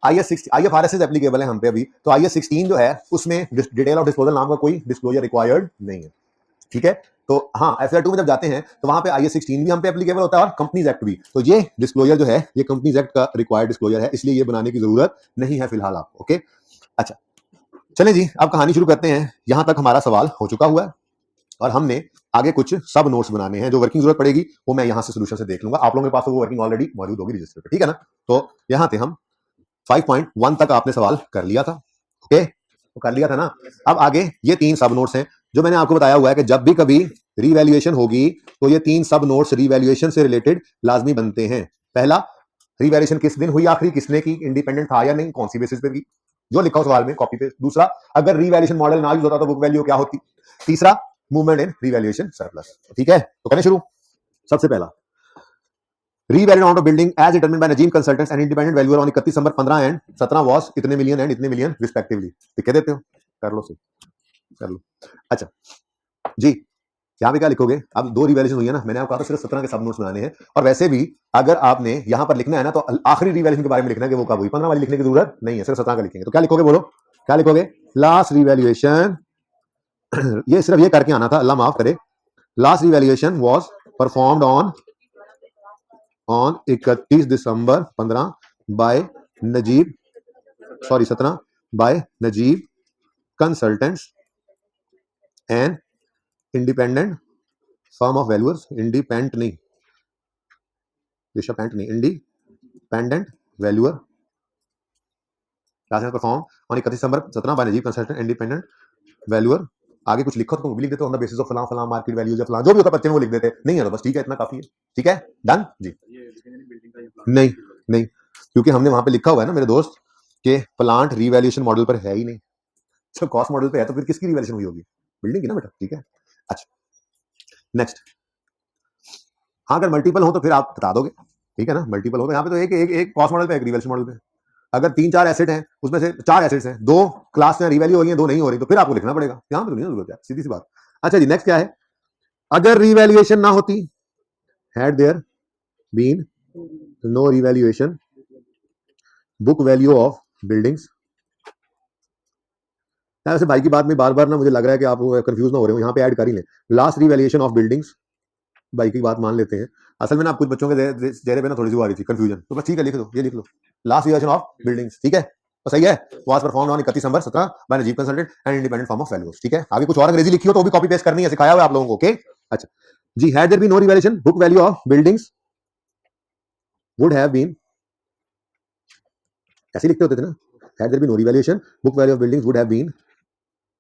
IFRS एप्लीकेबल है हम पे अभी, तो IS 16 जो है उसमें डिटेल ऑफ डिस्पोजल नाम का कोई डिस्क्लोजर रिक्वायर्ड नहीं है, ठीक है? तो हाँ, FAR 2 में जब जाते हैं तो वहां पे IS 16 भी हम पे एप्लीकेबल होता है और कंपनीज एक्ट भी। तो ये डिस्क्लोजर जो है ये कंपनीज एक्ट का रिक्वायर्ड डिस्क्लोजर है, इसलिए ये बनाने की जरूरत नहीं है फिलहाल आपको, ओके? अच्छा चलें जी, अब कहानी शुरू करते हैं। यहां तक हमारा सवाल हो चुका हुआ है और हमने आगे कुछ सब नोट्स बनाने हैं, जो वर्किंग जरूरत पड़ेगी वो मैं यहां से सोल्यूशन से देख लूंगा। आप लोगों के पास तो वो वर्किंग ऑलरेडी मौजूद होगी रजिस्टर पे, ठीक है ना? तो यहां पे हम 5.1 तक आपने सवाल कर लिया था, ओके? तो कर लिया था ना। अब आगे ये 3 सब नोट्स हैं जो मैंने आपको बताया हुआ है कि जब भी कभी रीवैल्यूएशन होगी तो ये 3 सब नोट्स रीवैल्यूएशन से रिलेटेड लाजमी बनते हैं। पहला, रीवैल्यूएशन किस दिन हुई आखिरी, किसने की, इंडिपेंडेंट था या नहीं, कौन सी बेसिस पे की, जो लिखा हो सवाल में कॉपी पे। दूसरा, अगर रीवैल्यूएशन मॉडल ना यूज होता तो बुक वैल्यू क्या होती। तीसरा, मूवमेंट इन रीवैल्यूएशन सरप्लस, ठीक है? तो करें शुरू। सबसे पहला, revalued amount of building as determined by Nazim consultants and independent valuer on 31 December 15 and 17 was इतने मिलियन एंड इतने मिलियन रिस्पेक्टिवली। लिख देते हो, कर लो सही, कर लो। अच्छा जी, यहाँ पे क्या लिखोगे? अब 2 रिवैल्यूएशन हुई है ना, मैंने आपको कहा था सिर्फ 17 के सब नोट्स बनाने हैं, और वैसे भी अगर आपने यहाँ पर लिखना है ना तो आखिरी रिवैल्यूएशन के बारे में लिखना है कि वो कब हुई, 15 वाली लिखने की जरूरत नहीं है, सिर्फ 17 का लिखेंगे। तो क्या लिखोगे बोलो? क्या लिखोगे? लास्ट रिवैल्यूएशन ये सिर्फ ये करके आना था, अल्लाह माफ करे। Last revaluation was performed on 31 December 15 by Najeeb, sorry 17 by Najeeb consultants and independent firm of valuers, independent नहीं, independent valuer, perform on 31 December 17 by Najeeb consultant independent valuer. आगे कुछ लिखो तो वो भी लिख देते हो, ऑन द बेसिस ऑफ फलां फलां मार्केट वैल्यूज या फलां जो भी होता है बच्चे में वो लिख देते हैं। नहीं है तो बस ठीक है, इतना काफी है। ठीक है, डन जी। नहीं नहीं, क्योंकि हमने वहां पे लिखा हुआ है ना मेरे दोस्त कि प्लांट रिवैल्यूएशन मॉडल पर है ही नहीं, जब कॉस्ट मॉडल पे है तो फिर किसकी रिवैल्यूएशन हुई होगी? बिल्डिंग की ना बेटा। ठीक है, अच्छा नेक्स्ट। हाँ, अगर मल्टीपल हो तो फिर आप बता दोगे, ठीक है ना। मल्टीपल हो तो यहाँ पे तो एक कॉस्ट मॉडल पे, एक रिवैल्यूएशन मॉडल पे। अगर 3-4 एसेट हैं, उसमें से 4 एसेट्स हैं, 2 क्लास में रिवैल्यू हो रही है, 2 नहीं हो रही, तो फिर आपको लिखना पड़ेगा। यहाँ पे तो नहीं जरूरत है, सीधी सी बात। अच्छा जी, नेक्स्ट क्या है? अगर रिवैल्यूएशन ना होती, had there been no revaluation book value of buildings. ऐसे भाई की बात में बार बार ना मुझे लग रहा है कि आप कंफ्यूज ना हो रहे हो, यहाँ पे ऐड कर ही लें लास्ट रिवैल्यूएशन ऑफ बिल्डिंग्स। भाई की बात मान लेते हैं। असल में ना कुछ बच्चों के चेहरे पे ना थोड़ी सी आ रही थी कंफ्यूजन, तो बस ठीक है लिख दो, ये लिख लो लास्ट रिवैल्यूएशन ऑफ बिल्डिंग्स। ठीक है, तो सही है। Was performed on 31 December 17 by Najeeb consultant and independent firm of valuers. ठीक है, आगे कुछ और अंग्रेजी लिखी हो तो वो भी कॉपी पेस्ट करनी है, सिखाया हुआ है आप लोगों को। ओके, अच्छा जी। Had there been no revaluation book value of buildings would have been, ऐसे लिखते होते थे ना, had there been no revaluation book value of buildings would have been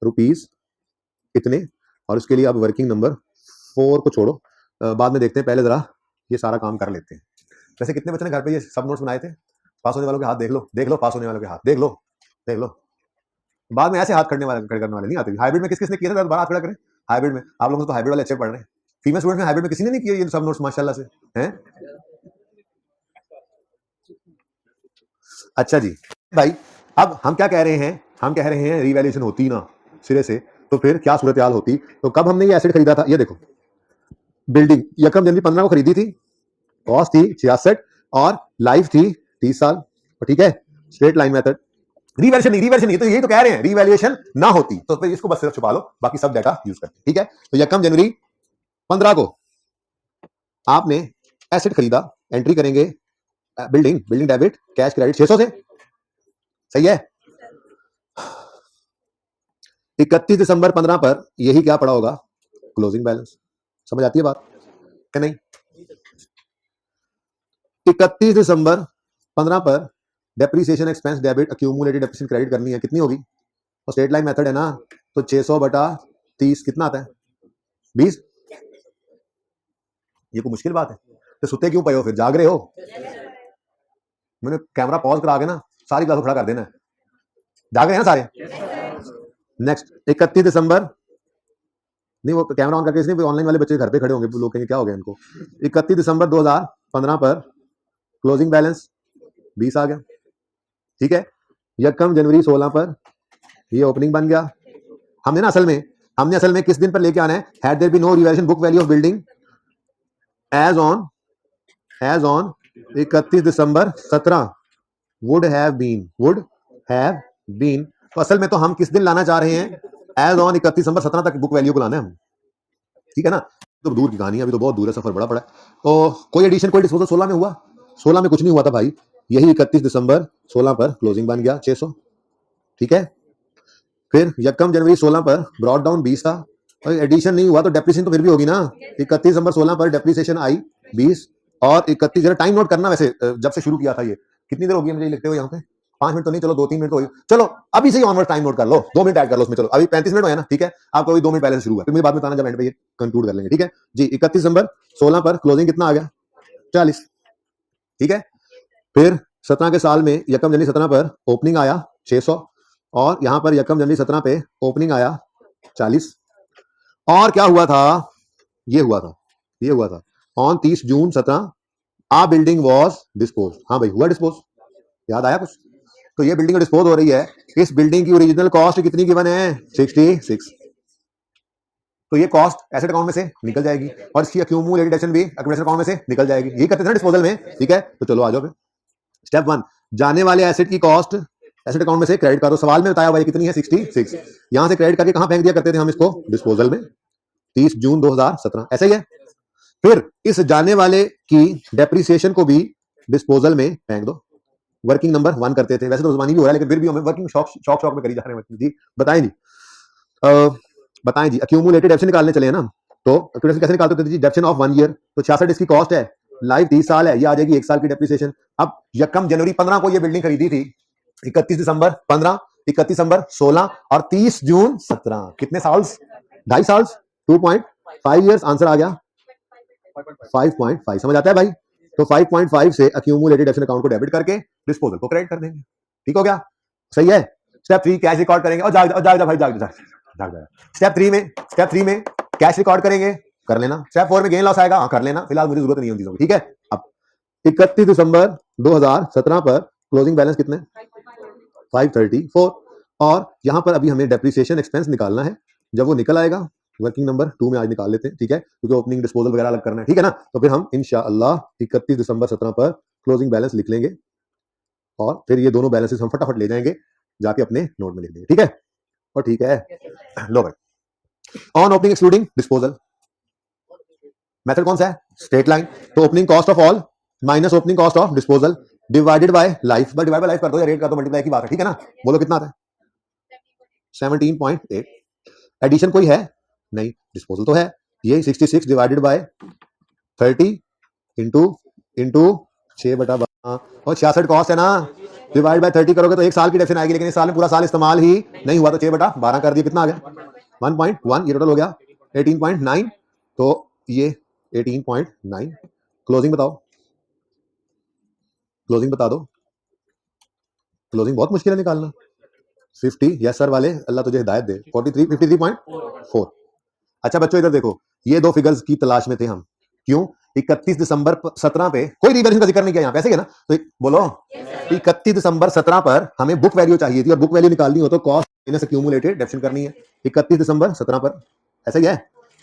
rupees इतने, और उसके लिए अब वर्किंग नंबर 4 को छोड़ो, बाद में देखते हैं, पहले जरा ये सारा काम कर लेते हैं। वैसे कितने बच्चों ने घर पे ये सब नोट्स बनाए थे? पास होने वालों के हाथ देख लो, देख लो, पास होने वालों के हाथ देख लो, देख लो। बाद में ऐसे हाथ करने वाले नहीं आते। हाइब्रिड में किस किसने किया था? बार हाथ खड़ा करें। हाइब्रिड में आप लोग तो हाइब्रिड वाले अच्छे पढ़ रहे हैं। फीमेल स्टूडेंट में हाइब्रिड में किसी ने नहीं किया ये सब नोट्स माशाल्लाह से हैं? अच्छा जी भाई, अब हम क्या कह रहे हैं? हम कह रहे हैं रिवैल्यूएशन होती ना सिरे से तो फिर क्या सूरत हाल होती? तो कब हमने ये एसेट खरीदा था? ये देखो, बिल्डिंग यकम जनवरी 15 को खरीदी थी, कॉस्ट थी 66 और लाइफ थी 30 साल। ठीक है, स्ट्रेट लाइन मेथड। रिवैल्यूएशन नहीं, तो यही तो कह रहे हैं, रिवैल्यूएशन ना होती तो फिर इसको बस सिर्फ छुपा लो, बाकी सब डाटा यूज करते हैं। ठीक है, तो यकम जनवरी 15 को आपने एसेट खरीदा, एंट्री करेंगे बिल्डिंग डेबिट कैश क्रेडिट 600 से, सही है। 31 दिसंबर 15 पर यही क्या पड़ा होगा? Closing balance. समझ आती है बात क्या? नहीं, 31 दिसंबर 15 पर depreciation expense debit accumulated depreciation credit करनी है, कितनी होगी? तो स्ट्रेट लाइन मेथड है ना, तो 600 बटा 30 कितना आता है? 20। ये कोई मुश्किल बात है? तो सुते क्यों पे हो फिर? जाग रहे हो? मैंने कैमरा पॉज करा के ना सारी क्लास को खड़ा कर देना है। जाग रहे हैं ना सारे? नेक्स्ट 31 दिसंबर, नहीं वो कैमरा ऑन करके इसलिए ऑनलाइन वाले बच्चे घर पे खड़े होंगे, लोग कहेंगे क्या हो गया इनको। 31 दिसंबर 2015 पर क्लोजिंग बैलेंस 20 आ गया। ठीक है, यकम जनवरी 16 पर ये ओपनिंग बन गया। हमने असल में किस दिन पर लेके आना है? Had there be no revaluation book value of building as on 31 December 17 would have been. तो असल में तो हम किस दिन लाना चाह रहे हैं? एज ऑन 31 दिसंबर 17 तक बुक वैल्यू को लाना है हम। ठीक है ना, तो दूर की कहानी, अभी तो बहुत दूर है, सफर बड़ा पड़ा है। तो कोई एडिशन कोई डिस्पोजल 16 में हुआ? 16 में कुछ नहीं हुआ था भाई, यही 31 दिसंबर 16 पर क्लोजिंग बन गया 600। ठीक है, फिर यकम जनवरी 16 पर ब्रॉड डाउन 20 था, और एडिशन नहीं हुआ तो डेप्रिसिएशन तो फिर भी होगी ना। 31 दिसंबर 16 पर डेप्रिसिएशन आई 20 और 31, जरा टाइम नोट करना, वैसे जब से शुरू किया था ये कितनी देर होगी मुझे लिखते हुए यहाँ पे? 5 मिनट तो नहीं, चलो 2-3 मिनट तो, चलो अभी से ही ऑनवर्ड टाइम नोट कर लो, 2 मिनट ऐड कर लो उसमें। चलो अभी 35 मिनट हो है ना, ठीक है, आपको अभी 2 मिनट पहले से शुरू है, फिर मुझे बाद में बताना जब एंड पे ये कंक्लूड कर लेंगे। ठीक है जी, 31 दिसंबर 16 पर क्लोजिंग कितना आ गया? 40। ठीक है, फिर 17 के साल में यकम जनवरी 17 पर ओपनिंग आया 600 और यहां पर यकम जनवरी 17 पे ओपनिंग आया 40। और क्या हुआ था? ये हुआ था on 30 June 17 a building was dispose. हाँ भाई, हुआ डिस्पोज, याद आया कुछ? तो ये बिल्डिंग डिस्पोज हो रही है। इस बिल्डिंग की ओरिजिनल कॉस्ट कितनी गिवन है? 66। तो ये कॉस्ट एसेट अकाउंट में से निकल जाएगी और इसकी अक्यूमुलेटेड एडिशन भी एक्यूमुलेशन अकाउंट में से निकल जाएगी। ये करते थे ना डिस्पोजल में। ठीक है, तो चलो आ जाओ फिर। स्टेप 1, जाने वाले एसेट की कॉस्ट एसेट अकाउंट में से क्रेडिट कर दो। सवाल में बताया हुआ है कितनी है 66। यहां से क्रेडिट करके कहां फेंक दिया करते थे हम इसको, डिस्पोजल में, 30 जून 2017, ऐसा ही है। फिर इस जाने वाले की डेप्रिसिएशन को भी डिस्पोजल में फेंक दो। वर्किंग नंबर 1 करते थे, वैसे तो जुबानी भी हो रहा है लेकिन फिर भी हमें वर्किंग शौक में करी जा रहे हैं। जी बताएं जी, बताएं जी। अक्यूमुलेटेड डेप्शन निकालने चले हैं ना, तो अक्यूमुलेशन कैसे निकालते थे जी? डेप्शन ऑफ 1 ईयर, तो 66 इसकी कॉस्ट है, लाइफ 30 साल है, ये आ जाएगी 1 साल की डेप्रिसिएशन। अब यकम जनवरी 15 को ये बिल्डिंग खरीदी थी, 31 दिसंबर 15, 31 दिसंबर 16 और 30 जून 17, कितने साल? 2.5 साल, 2.5 ईयर्स। आंसर आ गया 5.5। समझ आता है भाई? तो 5.5 से अक्यूमुलेटेड डेप्शन अकाउंट को डेबिट करके डिस्पोजल को क्रेडिट कर देंगे। ठीक हो गया? सही है। स्टेप 3 कैश रिकॉर्ड करेंगे। और जाग भाई, जाग। स्टेप 3 में कैश रिकॉर्ड करेंगे, कर लेना। स्टेप 4 में गेन लॉस आएगा, कर लेना, फिलहाल मुझे जरूरत नहीं है उन चीजों की। ठीक है। अब 31 दिसंबर 2017 पर क्लोजिंग बैलेंस कितने? 534। और यहां पर अभी हमें डेप्रिसिएशन एक्सपेंस निकालना है। जब वो निकल आएगा, वर्किंग नंबर 2 में आज निकाल लेते हैं, ठीक है, क्योंकि ओपनिंग डिस्पोजल वगैरह अलग करना है, ठीक है ना। तो फिर हम इंशाअल्लाह 31 दिसंबर 17 पर क्लोजिंग बैलेंस लिख लेंगे और फिर ये दोनों बैलेंसेस हम फटाफट ले जाएंगे, जाके अपने नोट में लिख देंगे। ठीक है? और ठीक है, लो भाई, on opening excluding disposal method कौन सा है? Straight line. तो opening cost of all minus opening cost of disposal divided by life. बस डिवाइड बाय लाइफ कर दो या रेट कर दो, मल्टीप्लाई की बात है, ठीक है ना। बोलो कितना आता है? 17.8। एडिशन कोई है नहीं, डिस्पोजल तो है। ये 66 डिवाइडेड बाय 30 इंटू 6/12 और 66 कॉस्ट है ना, डिवाइड बाय 30 करोगे तो 1 साल की डेप्शन आएगी, लेकिन इस साल में पूरा साल इस्तेमाल ही नहीं हुआ, तो 6/12 कर दिया, कितना आ गया? 1.1। ये टोटल हो गया 18.9। तो ये 18.9। क्लोजिंग बताओ, क्लोजिंग बता दो। क्लोजिंग बहुत मुश्किल है निकालना। 50, यस सर वाले, अल्लाह तुझे हिदायत दे। 43, 53.4। अच्छा बच्चों इधर देखो, ये दो फिगर्स की तलाश में थे हम। क्यों? 31 दिसंबर 17 पे कोई रिवैल्यूएशन का जिक्र नहीं किया यहाँ पे, ऐसे ही है ना। तो बोलो 31 दिसंबर 17 पर हमें बुक वैल्यू चाहिए थी, और बुक वैल्यू निकालनी हो तो कॉस्ट माइनस अक्यूमुलेटेड डेप्शन करनी है। 31 दिसंबर 17 पर, ऐसा ही है।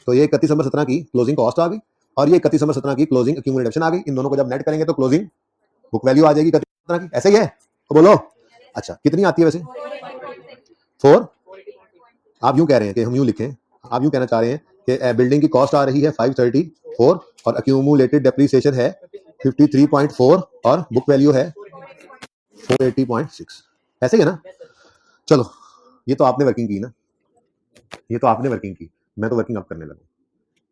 तो ये 31 दिसंबर 17 की क्लोजिंग कॉस्ट आ गई और ये 31 दिसंबर 17 की क्लोजिंग अक्यूमुलेटेड डेप्शन आ गई। इन दोनों को जब नेट करेंगे तो क्लोजिंग बुक वैल्यू आ जाएगी 31 17 की, ऐसा ही है। तो बोलो अच्छा कितनी आती है वैसे? 4। आप यूं कह रहे हैं कि हम यूं लिखें, आप यूं कहना चाह रहे हैं कि बिल्डिंग की कॉस्ट आ रही है 534 और अक्यूमुलेटेड डेप्रिसिएशन है 53.4 और बुक वैल्यू है 480.6, ऐसे ही है ना। चलो ये तो आपने वर्किंग की ना, ये तो आपने वर्किंग की, मैं तो वर्किंग अब करने लगा।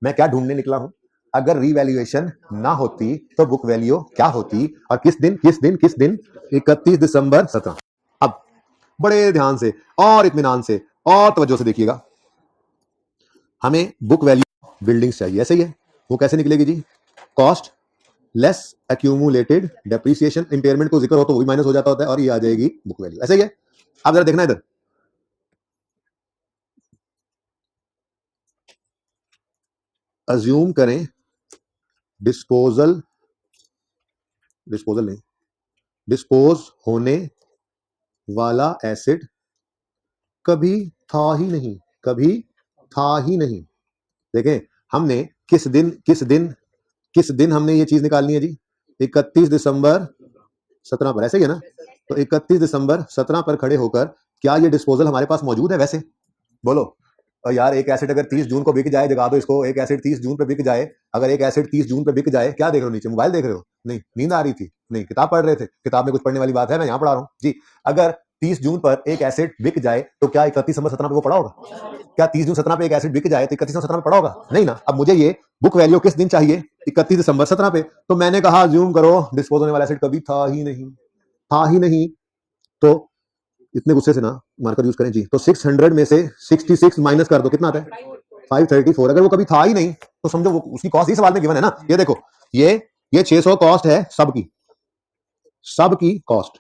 मैं क्या ढूंढने निकला हूं? अगर रीवैल्यूएशन ना होती तो बुक वैल्यू क्या होती, और किस दिन 31 दिसंबर 17। अब बड़े ध्यान से और इत्मीनान से और तवज्जो से देखिएगा, हमें बुक वैल्यू बिल्डिंग्स चाहिए, ऐसे ही है। वो कैसे निकलेगी जी? Cost less accumulated depreciation, impairment को जिक्र हो तो वो भी माइनस हो जाता होता है, और ये आ जाएगी बुक वैल्यू, ऐसे ही है। अब जरा देखना इधर, अज्यूम करें डिस्पोज होने वाला एसिड कभी था ही नहीं। देखें हमने किस दिन हमने ये चीज निकालनी है जी? 31 दिसंबर 17 पर, ऐसे ही है ना। तो 31 दिसंबर 17 पर खड़े होकर क्या ये डिस्पोजल हमारे पास मौजूद है? वैसे बोलो और यार, एक एसिड अगर 30 जून को बिक जाए, जगा दो इसको, एक एसिड 30 जून पे बिक जाए, अगर एक एसिड 30 जून पे बिक जाए, क्या देख रहे हो नीचे? मोबाइल देख रहे हो? नहीं, नींद आ रही थी? नहीं, किताब पढ़ रहे थे? किताब में कुछ पढ़ने वाली बात है? मैं यहाँ पढ़ा रहा हूँ जी। अगर 30 जून पर एक एसिड बिक जाए तो क्या 31 दिसंबर 17 पे वो पड़ा होगा? क्या 30 जून 17 पे एक एसिड बिक जाए तो 31 दिसंबर 17 पे पड़ा होगा? नहीं ना। अब मुझे ये बुक वैल्यू किस दिन चाहिए? 31 दिसंबर 17 पे। तो मैंने कहा अज्यूम करो डिस्पोज होने वाला एसिड कभी था ही नहीं। तो इतने गुस्से से ना मार्कर यूज करें जी। तो 600 में से 66 माइनस कर दो, कितना आता है? 534। अगर वो कभी था ही नहीं तो समझो वो उसकी कॉस्ट ही सवाल में गिवन है ना। ये देखो, ये 600 कॉस्ट है सबकी कॉस्ट,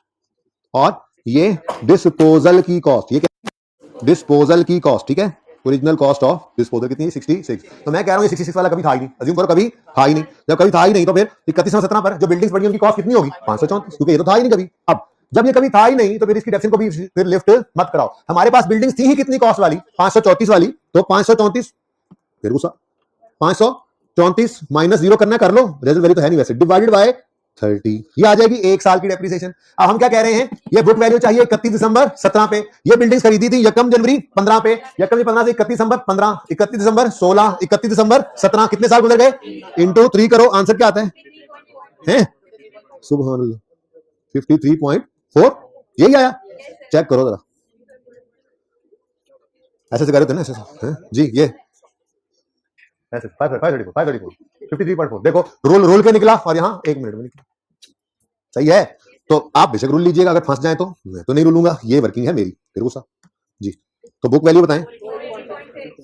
और ये डिस्पोजल की कॉस्ट, ये क्या? डिस्पोजल की कॉस्ट, ठीक है। ओरिजिनल कॉस्ट ऑफ डिस्पोजल कितनी है? 66। तो मैं कह रहा हूँ ये 66 वाला कभी था ही नहीं, अज्यूम करो कभी था ही नहीं। जब कभी था ही नहीं तो फिर 31 और 17 पर जो बिल्डिंग्स बनी उनकी कॉस्ट कितनी होगी? 534, क्योंकि ये तो था ही नहीं कभी। अब जब ये कभी था ही नहीं तो फिर इसकी डेप्शन को भी फिर लिफ्ट मत कराओ। हमारे पास बिल्डिंग्स थी ही कितनी कॉस्ट वाली? 534 वाली। तो 534 फिर गुस्सा 534 माइनस 0 करना, कर लो, रिजल्ट वैल्यू तो है नहीं वैसे, डिवाइडेड बाय 30, ये आ जाएगी 1 साल की डेप्रिसिएशन। अब हम क्या कह रहे हैं, ये बुक वैल्यू चाहिए 31 दिसंबर 17 पे, ये बिल्डिंग्स खरीदी थी यकम जनवरी 15 पे, यकम जनवरी 15 से 31 दिसंबर 15, 31 दिसंबर 16, 31 दिसंबर 17, कितने साल गुजर गए, इंटू 3 करो, आंसर क्या आता है? सुबह 53.4, यही आया, चेक करो जरा, ऐसे से करे थे ना, ऐसे से जी, ये ऐसे 53.4 देखो, रोल के निकला और यहाँ 1 मिनट में निकला, सही है। तो आप बेशक रूल लीजिएगा, अगर फंस जाए तो, मैं तो नहीं रूलूंगा, ये वर्किंग है मेरी, फिर गुस्सा जी। तो बुक वैल्यू बताएं,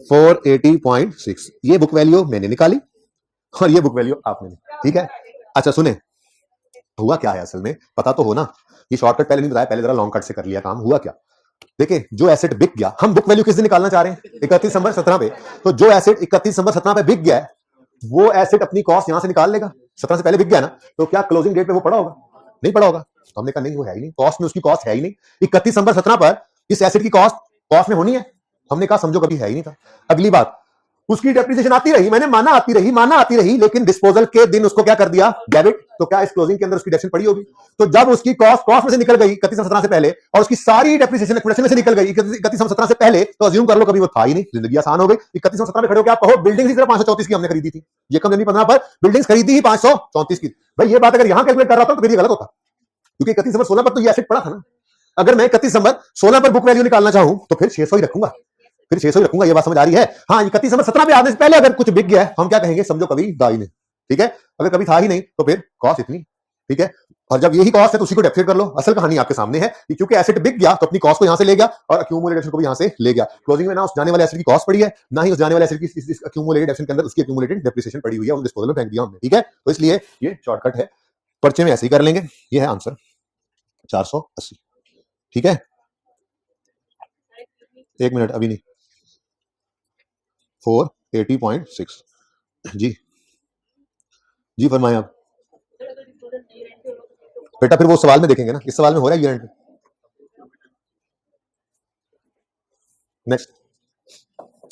480.6, ये बुक वैल्यू मैंने निकाली और ये बुक वैल्यू आपने, ठीक है। अच्छा सुने, हुआ क्या है असल में, पता तो हो ना, ये शॉर्टकट पहले नहीं बताया, पहले जरा लॉन्ग कट से कर लिया काम। हुआ क्या, देखिए जो एसेट बिक गया, हम बुक वैल्यू किस दिन निकालना चाह रहे हैं, 31 दिसंबर 17 पे, तो जो एसेट 31 दिसंबर 17 पे बिक गया है, वो एसेट अपनी कॉस्ट यहां से निकाल लेगा, 17 से पहले बिक गया ना, तो क्या क्लोजिंग डेट पे वो पड़ा होगा, नहीं पड़ा होगा, तो हमने कहा नहीं, वो है ही नहीं, कॉस्ट में उसकी कॉस्ट है ही नहीं, 31 दिसंबर 17 पर इस एसेट की कॉस्ट में होनी है, हमने कहा समझो कभी है ही नहीं था। अगली बात, उसकी डेप्रिसिएशन आती रही, मैंने माना आती रही, लेकिन डिस्पोजल के दिन उसको क्या कर दिया, डेबिट, तो क्या इस क्लोजिंग के अंदर उसकी डेप्रिसिएशन पड़ी होगी, तो जब उसकी कॉस्ट में से निकल गई 31 17 से पहले, और उसकी सारी डेप्रिसिएशन प्रोडक्शन में से निकल गई 31 17 से पहले, तो अज्यूम कर लो कभी वो था ही नहीं, जिंदगी आसान हो गई। 31 17 में खड़े होकर आप कहो बिल्डिंग ही सिर्फ 534 की हमने खरीदी थी, ये कम जनवरी 15 पर बिल्डिंग्स खरीदी ही 534 की, भाई ये बात अगर यहां कैलकुलेट कर रहा था तो फिर ये गलत होता, क्योंकि 31 दिसंबर 16 पर तो ये एसेट पड़ा था ना। अगर मैं 31 दिसंबर 16 पर बुक वैल्यू निकालना चाहूं तो फिर 600 ही रखूंगा, ये बात समझ आ रही है। हाँ, 31 दिसंबर 17 पे आने से पहले अगर कुछ बिक गया है, हम क्या कहेंगे, समझो कभी था ही नहीं, ठीक है। अगर कभी था ही नहीं तो फिर कॉस्ट इतनी, ठीक है, और जब यही कॉस्ट है तो उसी को डेप्रिसिएट कर लो। असल कहानी आपके सामने है कि क्योंकि एसेट बिक गया तो अपनी कॉस्ट को यहां से ले गया और अक्यूमुलेटेड एसेट को भी यहां से ले गया, क्लोजिंग में ना उस जाने वाले एसेट की कॉस्ट पड़ी है, ना ही उस जाने वाले एसेट की अक्यूमुलेटेड एसेट के अंदर उसकी अक्यूमुलेटेड डेप्रिसिएशन पड़ी हुई है, डिस्पोजल में फेंक दिया हमने, ठीक है। तो इसलिए ये शॉर्टकट है, पर्चे में ऐसे ही कर लेंगे, ये है आंसर 480, ठीक है। 1 मिनट, अभी नहीं, 480.6 जी, जी फरमाएं आप बेटा, फिर वो सवाल में देखेंगे ना, इस सवाल में हो रहा है ये एंड। नेक्स्ट,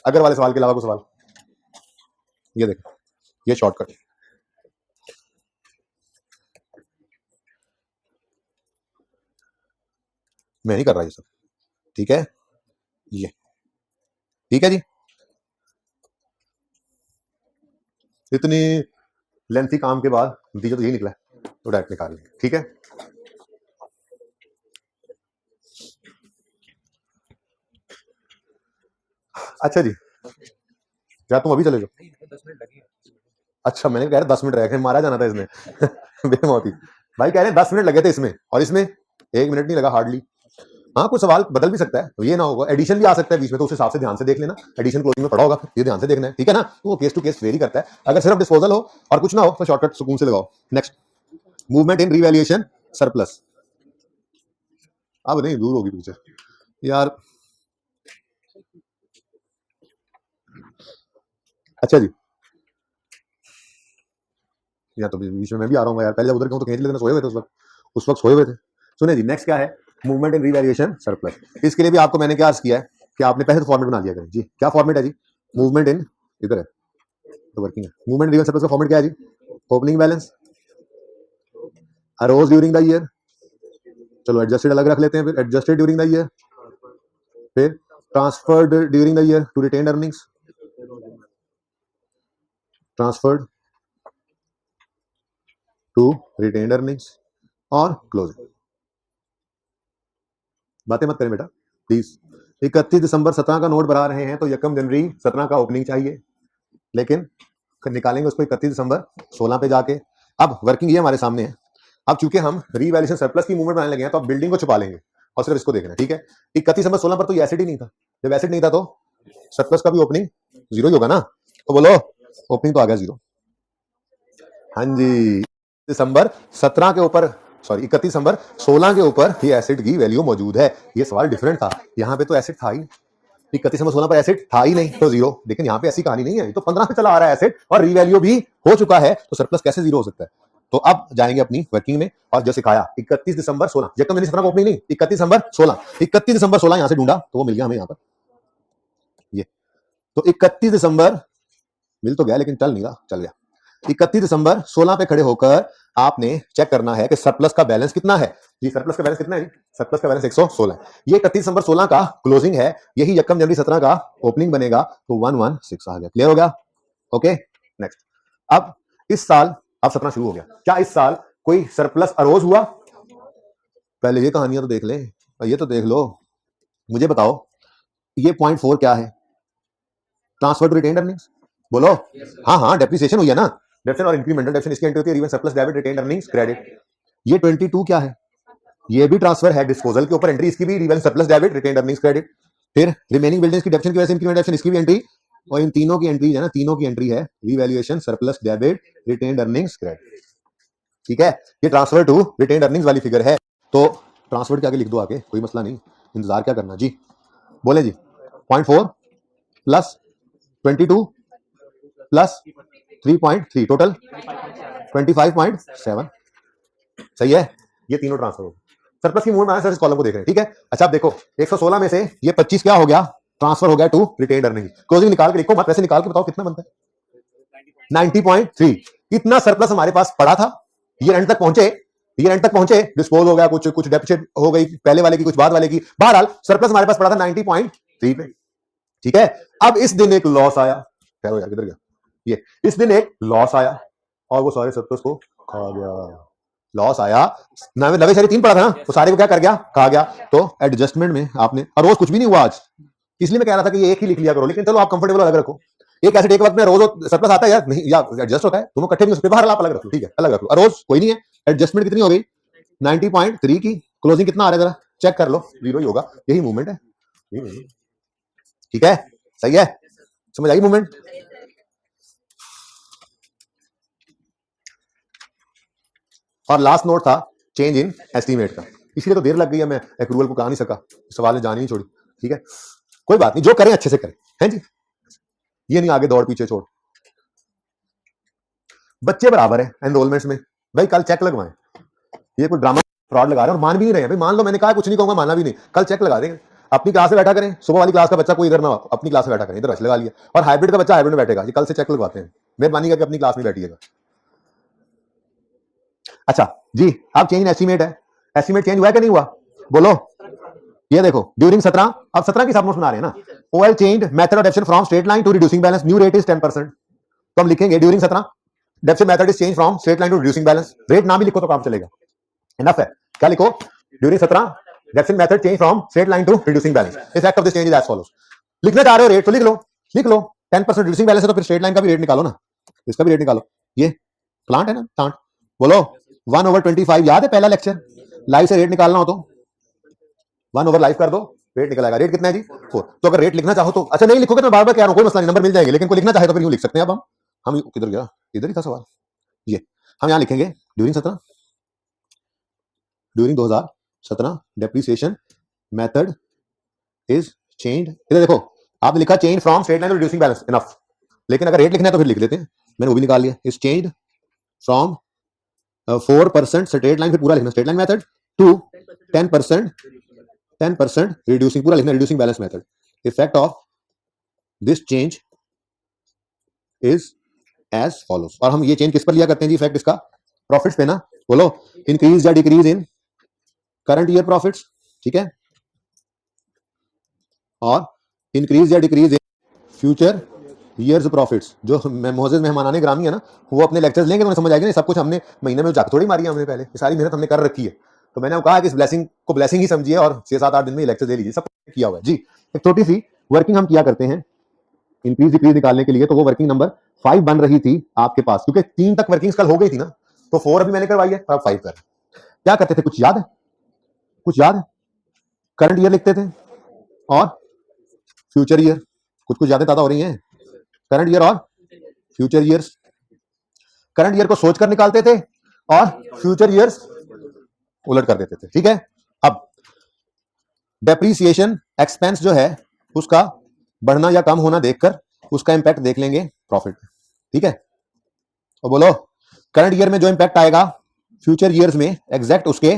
अगर वाले सवाल के अलावा कोई सवाल, ये देखें, ये शॉर्टकट, मैं नहीं कर रहा ये सब, ठीक है, ये ठीक है जी। इतनी लेंथी काम के बाद नतीजा तो यही निकला, तो डायरेक्ट निकाल लेंगे, ठीक है। अच्छा जी, क्या तुम अभी चले जाओ, 10 मिनट लगे, अच्छा मैंने कह रहा 10 मिनट रह गए, मारा जाना था इसमें बेमौती, भाई कह रहे हैं 10 मिनट लगे थे इसमें, और इसमें 1 मिनट नहीं लगा हार्डली। हाँ, कुछ सवाल बदल भी सकता है, तो ये ना होगा, एडिशन भी आ सकता है बीच में, तो उस हिसाब से ध्यान से देख लेना, एडिशन क्लोजिंग में पड़ा होगा, ये ध्यान से देखना है, ठीक है ना। तो वो केस टू केस वेरी करता है, अगर सिर्फ डिस्पोजल हो और कुछ ना हो तो शॉर्टकट सुकून से लगाओ। Next, movement in revaluation surplus, अब नहीं दूर होगी पीछे यार, अच्छा जी, या तो बीच में मैं भी आ रहा हूँ यार, पहले जब उधर कहूँ तो खींच लेते, सोए हुए थे उस वक्त सोए हुए थे। सुने जी, नेक्स्ट क्या है, मूवमेंट इन रिवैल्यूएशन सरप्लस। इसके लिए भी आपको मैंने क्या किया है कि आपने पहले तो फॉर्मेट बना दिया करें जी, क्या फॉर्मेट है जी, मूवमेंट इन, इधर है तो वर्किंग है, मूवमेंट इन सरप्लस का फॉर्मेट क्या है जी, opening balance, arose during the year, चलो एडजस्टेड अलग रख लेते हैं, फिर एडजस्टेड ड्यूरिंग द ईयर, फिर transferred during the year to retained earnings, transferred to retained earnings, और क्लोजिंग। बातें मत करें बेटा प्लीज। 31 दिसंबर 17 का नोट बना रहे हैं तो यकम जनवरी 17 का ओपनिंग चाहिए, लेकिन निकालेंगे उसको 31 दिसंबर 16 पे जाके। अब वर्किंग ये हमारे सामने है, अब चूंकि हम रीवैल्यूएशन सरप्लस की मूवमेंट बनाने लगे हैं तो अब बिल्डिंग को छुपा लेंगे और सिर्फ इसको देखना है, ठीक है। 31 दिसंबर 16 पर तो ये एसेट ही नहीं था, जब एसेट नहीं था तो सरप्लस का भी ओपनिंग जीरो ही होगा ना, तो बोलो ओपनिंग तो आ गया जीरो। हाँ जी, दिसंबर 17 के ऊपर, सॉरी 31 दिसंबर 16 के ऊपर ये एसेट की वैल्यू मौजूद है, ये सवाल डिफरेंट था, यहाँ पे तो एसेट था ही, 31 दिसंबर 16 पर एसेट था ही नहीं तो जीरो, लेकिन यहाँ पे ऐसी कहानी नहीं है, तो 15 पे चला आ रहा है एसेट और रीवैल्यू भी हो चुका है, तो सरप्लस कैसे जीरो हो सकता है। तो अब जाएंगे अपनी वर्किंग में, और जो सिखाया 31 दिसंबर 16, यकम जनवरी 17 को ओपनिंग नहीं, 31 दिसंबर 16, 31 दिसंबर 16 यहाँ से ढूंढा तो वो मिल गया हमें यहाँ पर, ये तो 31 दिसंबर मिल तो गया लेकिन चल नहीं रहा, चल गया। 31 दिसंबर 16 पे खड़े होकर आपने चेक करना है कि सरप्लस का बैलेंस कितना है जी। सरप्लस का बैलेंस कितना है जी? सरप्लस का बैलेंस 116 है। ये 31 दिसंबर 16 का क्लोजिंग है, यही 1 जनवरी 17 का ओपनिंग बनेगा, तो 116 आ गया। क्लियर हो गया? Okay next. अब इस साल, अब 17 शुरू हो गया, क्या इस साल कोई सरप्लस अरोज हुआ? पहले ये कहानियां तो देख लें, ये तो देख लो। मुझे बताओ ये पॉइंट 4 क्या है? Transfer to retained earnings. बोलो। हाँ हाँ, डेप्रिसिएशन हुई है ना, डेप्रिसिएशन और इंक्रीमेंटल डेप्रिसिएशन इसकी एंट्री होती है, even surplus debit retained earnings credit. ये 22 क्या है? ये भी ट्रांसफर है, डिस्पोजल के ऊपर एंट्री इसकी भी, even surplus debit retained earnings credit. फिर रिमेनिंग बिल्डिंग्स की डेप्रिसिएशन की वजह से इंक्रीमेंट डेप्रिसिएशन इसकी भी एंट्री, और इन तीनों की एंट्री है ना, तीनों की एंट्री है revaluation, surplus debit, retained earnings credit. ठीक है, ये ट्रांसफर टू रिटेन्ड अर्निंग्स वाली फिगर है, तो ट्रांसफर के आगे लिख दो आगे, कोई मसला नहीं, इंतजार क्या करना जी। बोले जी 0.4 प्लस 22 प्लस 3.3 टोटल 25.7। सही है, ये तीनों ट्रांसफर हो। सरप्लस की मूल बैलेंस इस कॉलम को देख रहे हैं। ठीक है, अच्छा आप देखो 116 में से ये 25 क्या हो गया? ट्रांसफर हो गया टू रिटेन्ड अर्निंग। क्लोजिंग निकाल के लिखो मत, वैसे निकाल के बताओ कितना बनता है? 90.3। इतना सरप्लस हमारे पास पड़ा था, ये एंड तक पहुंचे, ये एंड तक पहुंचे, डिस्पोज हो गया, कुछ डेफिसिट हो गई पहले वाले की, कुछ बाद वाले की, बहरहाल सरप्लस हमारे पास पड़ा था 90.3 पे। ठीक है, अब इस दिन एक लॉस आया, ठहरो यार किधर गया ये, इस दिन एक लॉस आया और वो सारे सरप्लस को खा गया। लॉस आया, नवे सारे 3 पड़ा था ना, तो सारे को क्या कर गया? खा गया। तो एडजस्टमेंट में आपने, और रोज कुछ भी नहीं हुआ आज, इसलिए मैं कह रहा था कि ये एक ही लिख लिया करो, लेकिन चलो आप कंफर्टेबल अलग रखो। एक ऐसे एक वक्त में रोज सरप्लस आता है या नहीं, या एडजस्ट होता है, दोनों इकट्ठे नहीं हो सकते, बाहर आप अलग रखो। ठीक है, अलग रखो, रोज कोई नहीं है। एडजस्टमेंट कितनी हो गई? 90.3 की। क्लोजिंग कितना आ रहा है जरा चेक कर लो, 0 ही होगा, यही मूवमेंट है। ठीक है, सही है, समझ आई मूवमेंट? और लास्ट नोट था चेंज इन एस्टीमेट का, इसलिए तो देर लग गई है, मैं एक्रूवल को कहा नहीं सका, सवाल ने जान ही नहीं छोड़ी। ठीक है, कोई बात नहीं, जो करें अच्छे से करें, हैं जी, ये नहीं आगे दौड़ पीछे छोड़। बच्चे बराबर है एनरोलमेंट्स में, भाई कल चेक लगवाएं। ये कोई ड्रामा फ्रॉड लगा रहे हैं और मान भी नहीं रहे हैं भाई, मान लो मैंने कहा कुछ नहीं कहूंगा, मानना भी नहीं, कल चेक लगा देंगे। अपनी क्लास में बैठा करें, सुबह वाली क्लास का बच्चा कोई इधर ना हो, अपनी क्लास में बैठा करें, इधर लगा लिया, और हाइब्रिड का बच्चा हाइब्रिड में बैठेगा, कल से चेक लगवाते हैं, मेहरबानी करके अपनी क्लास में बैठिएगा। अच्छा जी, अब चेंज इन एस्टीमेट है, एस्टीमेट चेंज हुआ है कि नहीं हुआ? बोलो। ये देखो ड्यूरिंग 17, अब 17 की सब नोट्स बना रहे हैं ना, OL change method of depreciation from straight line to reducing balance, new rate is 10%। तो हम लिखेंगे during 17 depreciation method is change from straight line to reducing balance. Rate ना भी लिखो तो काम चलेगा, इनफ है। क्या लिखो? During 17 depreciation method change from straight line to reducing balance, effect of this change is as follows. लिखना चाह रहे हो रेट तो लिख लो, लिख लो 10% रिड्यूसिंग बैलेंस है तो फिर स्ट्रेट लाइन का भी रेट निकालो ना, इसका भी रेट निकालो। ये प्लांट है ना, प्लांट, बोलो 1/25 याद है पहला लेक्चर, लाइव से रेट निकालना हो तो 1 ओवर लाइव कर दो, रेट निकल आएगा। रेट कितना है जी? 4। तो अगर रेट लिखना चाहो तो, अच्छा नहीं लिखोगे तो बार बार कह रहा हूं, कोई मसला नहीं, नंबर मिल जाएंगे, लेकिन कोई लिखना चाहे तो फिर यूं लिख सकते हैं। अब हम किधर गया, इधर ही था सवाल, ये हम यहां लिखेंगे during 2017 depreciation method is change. इधर देखो आपने लिखा change from straight line to reducing balance, enough, लेकिन अगर रेट लिखना है तो फिर लिख देते हैं, मैंने वो भी निकाल लिया, is change from 4% straight line, फिर पूरा लिखना straight line method, to 10% reducing, पूरा लिखना reducing balance method. Effect of this change is as follows. और हम ये चेंज किस पर लिया करते हैं जी इफेक्ट इसका? प्रॉफिट्स पे ना, बोलो इंक्रीज या decrease in current year profits, ठीक है, और इंक्रीज या decrease in future years profits. जो मोजेज मेहमानाने ग्रामी है ना, वो अपने लेक्चर्स लेंगे तो उन्हें समझ आएगी ना, सब कुछ हमने महीने में जाकर थोड़ी मारी है, हमने पहले सारी मेहनत हमने कर रखी है। तो मैंने कहा कि इस ब्लेसिंग को ब्लेसिंग ही समझिए और 6-7-8 दिन में लेक्चर दे लीजिए, सब किया हुआ है जी। एक छोटी सी वर्किंग हम किया करते हैं इंक्रीज डिक्रीज निकालने के लिए, तो वो वर्किंग नंबर 5 बन रही थी आपके पास, क्योंकि 3 तक वर्किंग्स कल हो गई थी ना, तो 4 अभी मैंने करवाई है, अब 5 कर। क्या करते थे, कुछ याद है? कुछ याद है? करंट ईयर लिखते थे और फ्यूचर ईयर, कुछ ज्यादा ताजा हो रही है, करंट ईयर और फ्यूचर ईयर्स। करंट ईयर को सोचकर निकालते थे और फ्यूचर ईयर्स उलट कर देते थे, ठीक है। अब डेप्रीसिएशन एक्सपेंस जो है उसका बढ़ना या कम होना देखकर उसका इंपैक्ट देख लेंगे प्रॉफिट में, ठीक है। और बोलो करंट ईयर में जो इंपैक्ट आएगा फ्यूचर ईयर्स में एग्जैक्ट उसके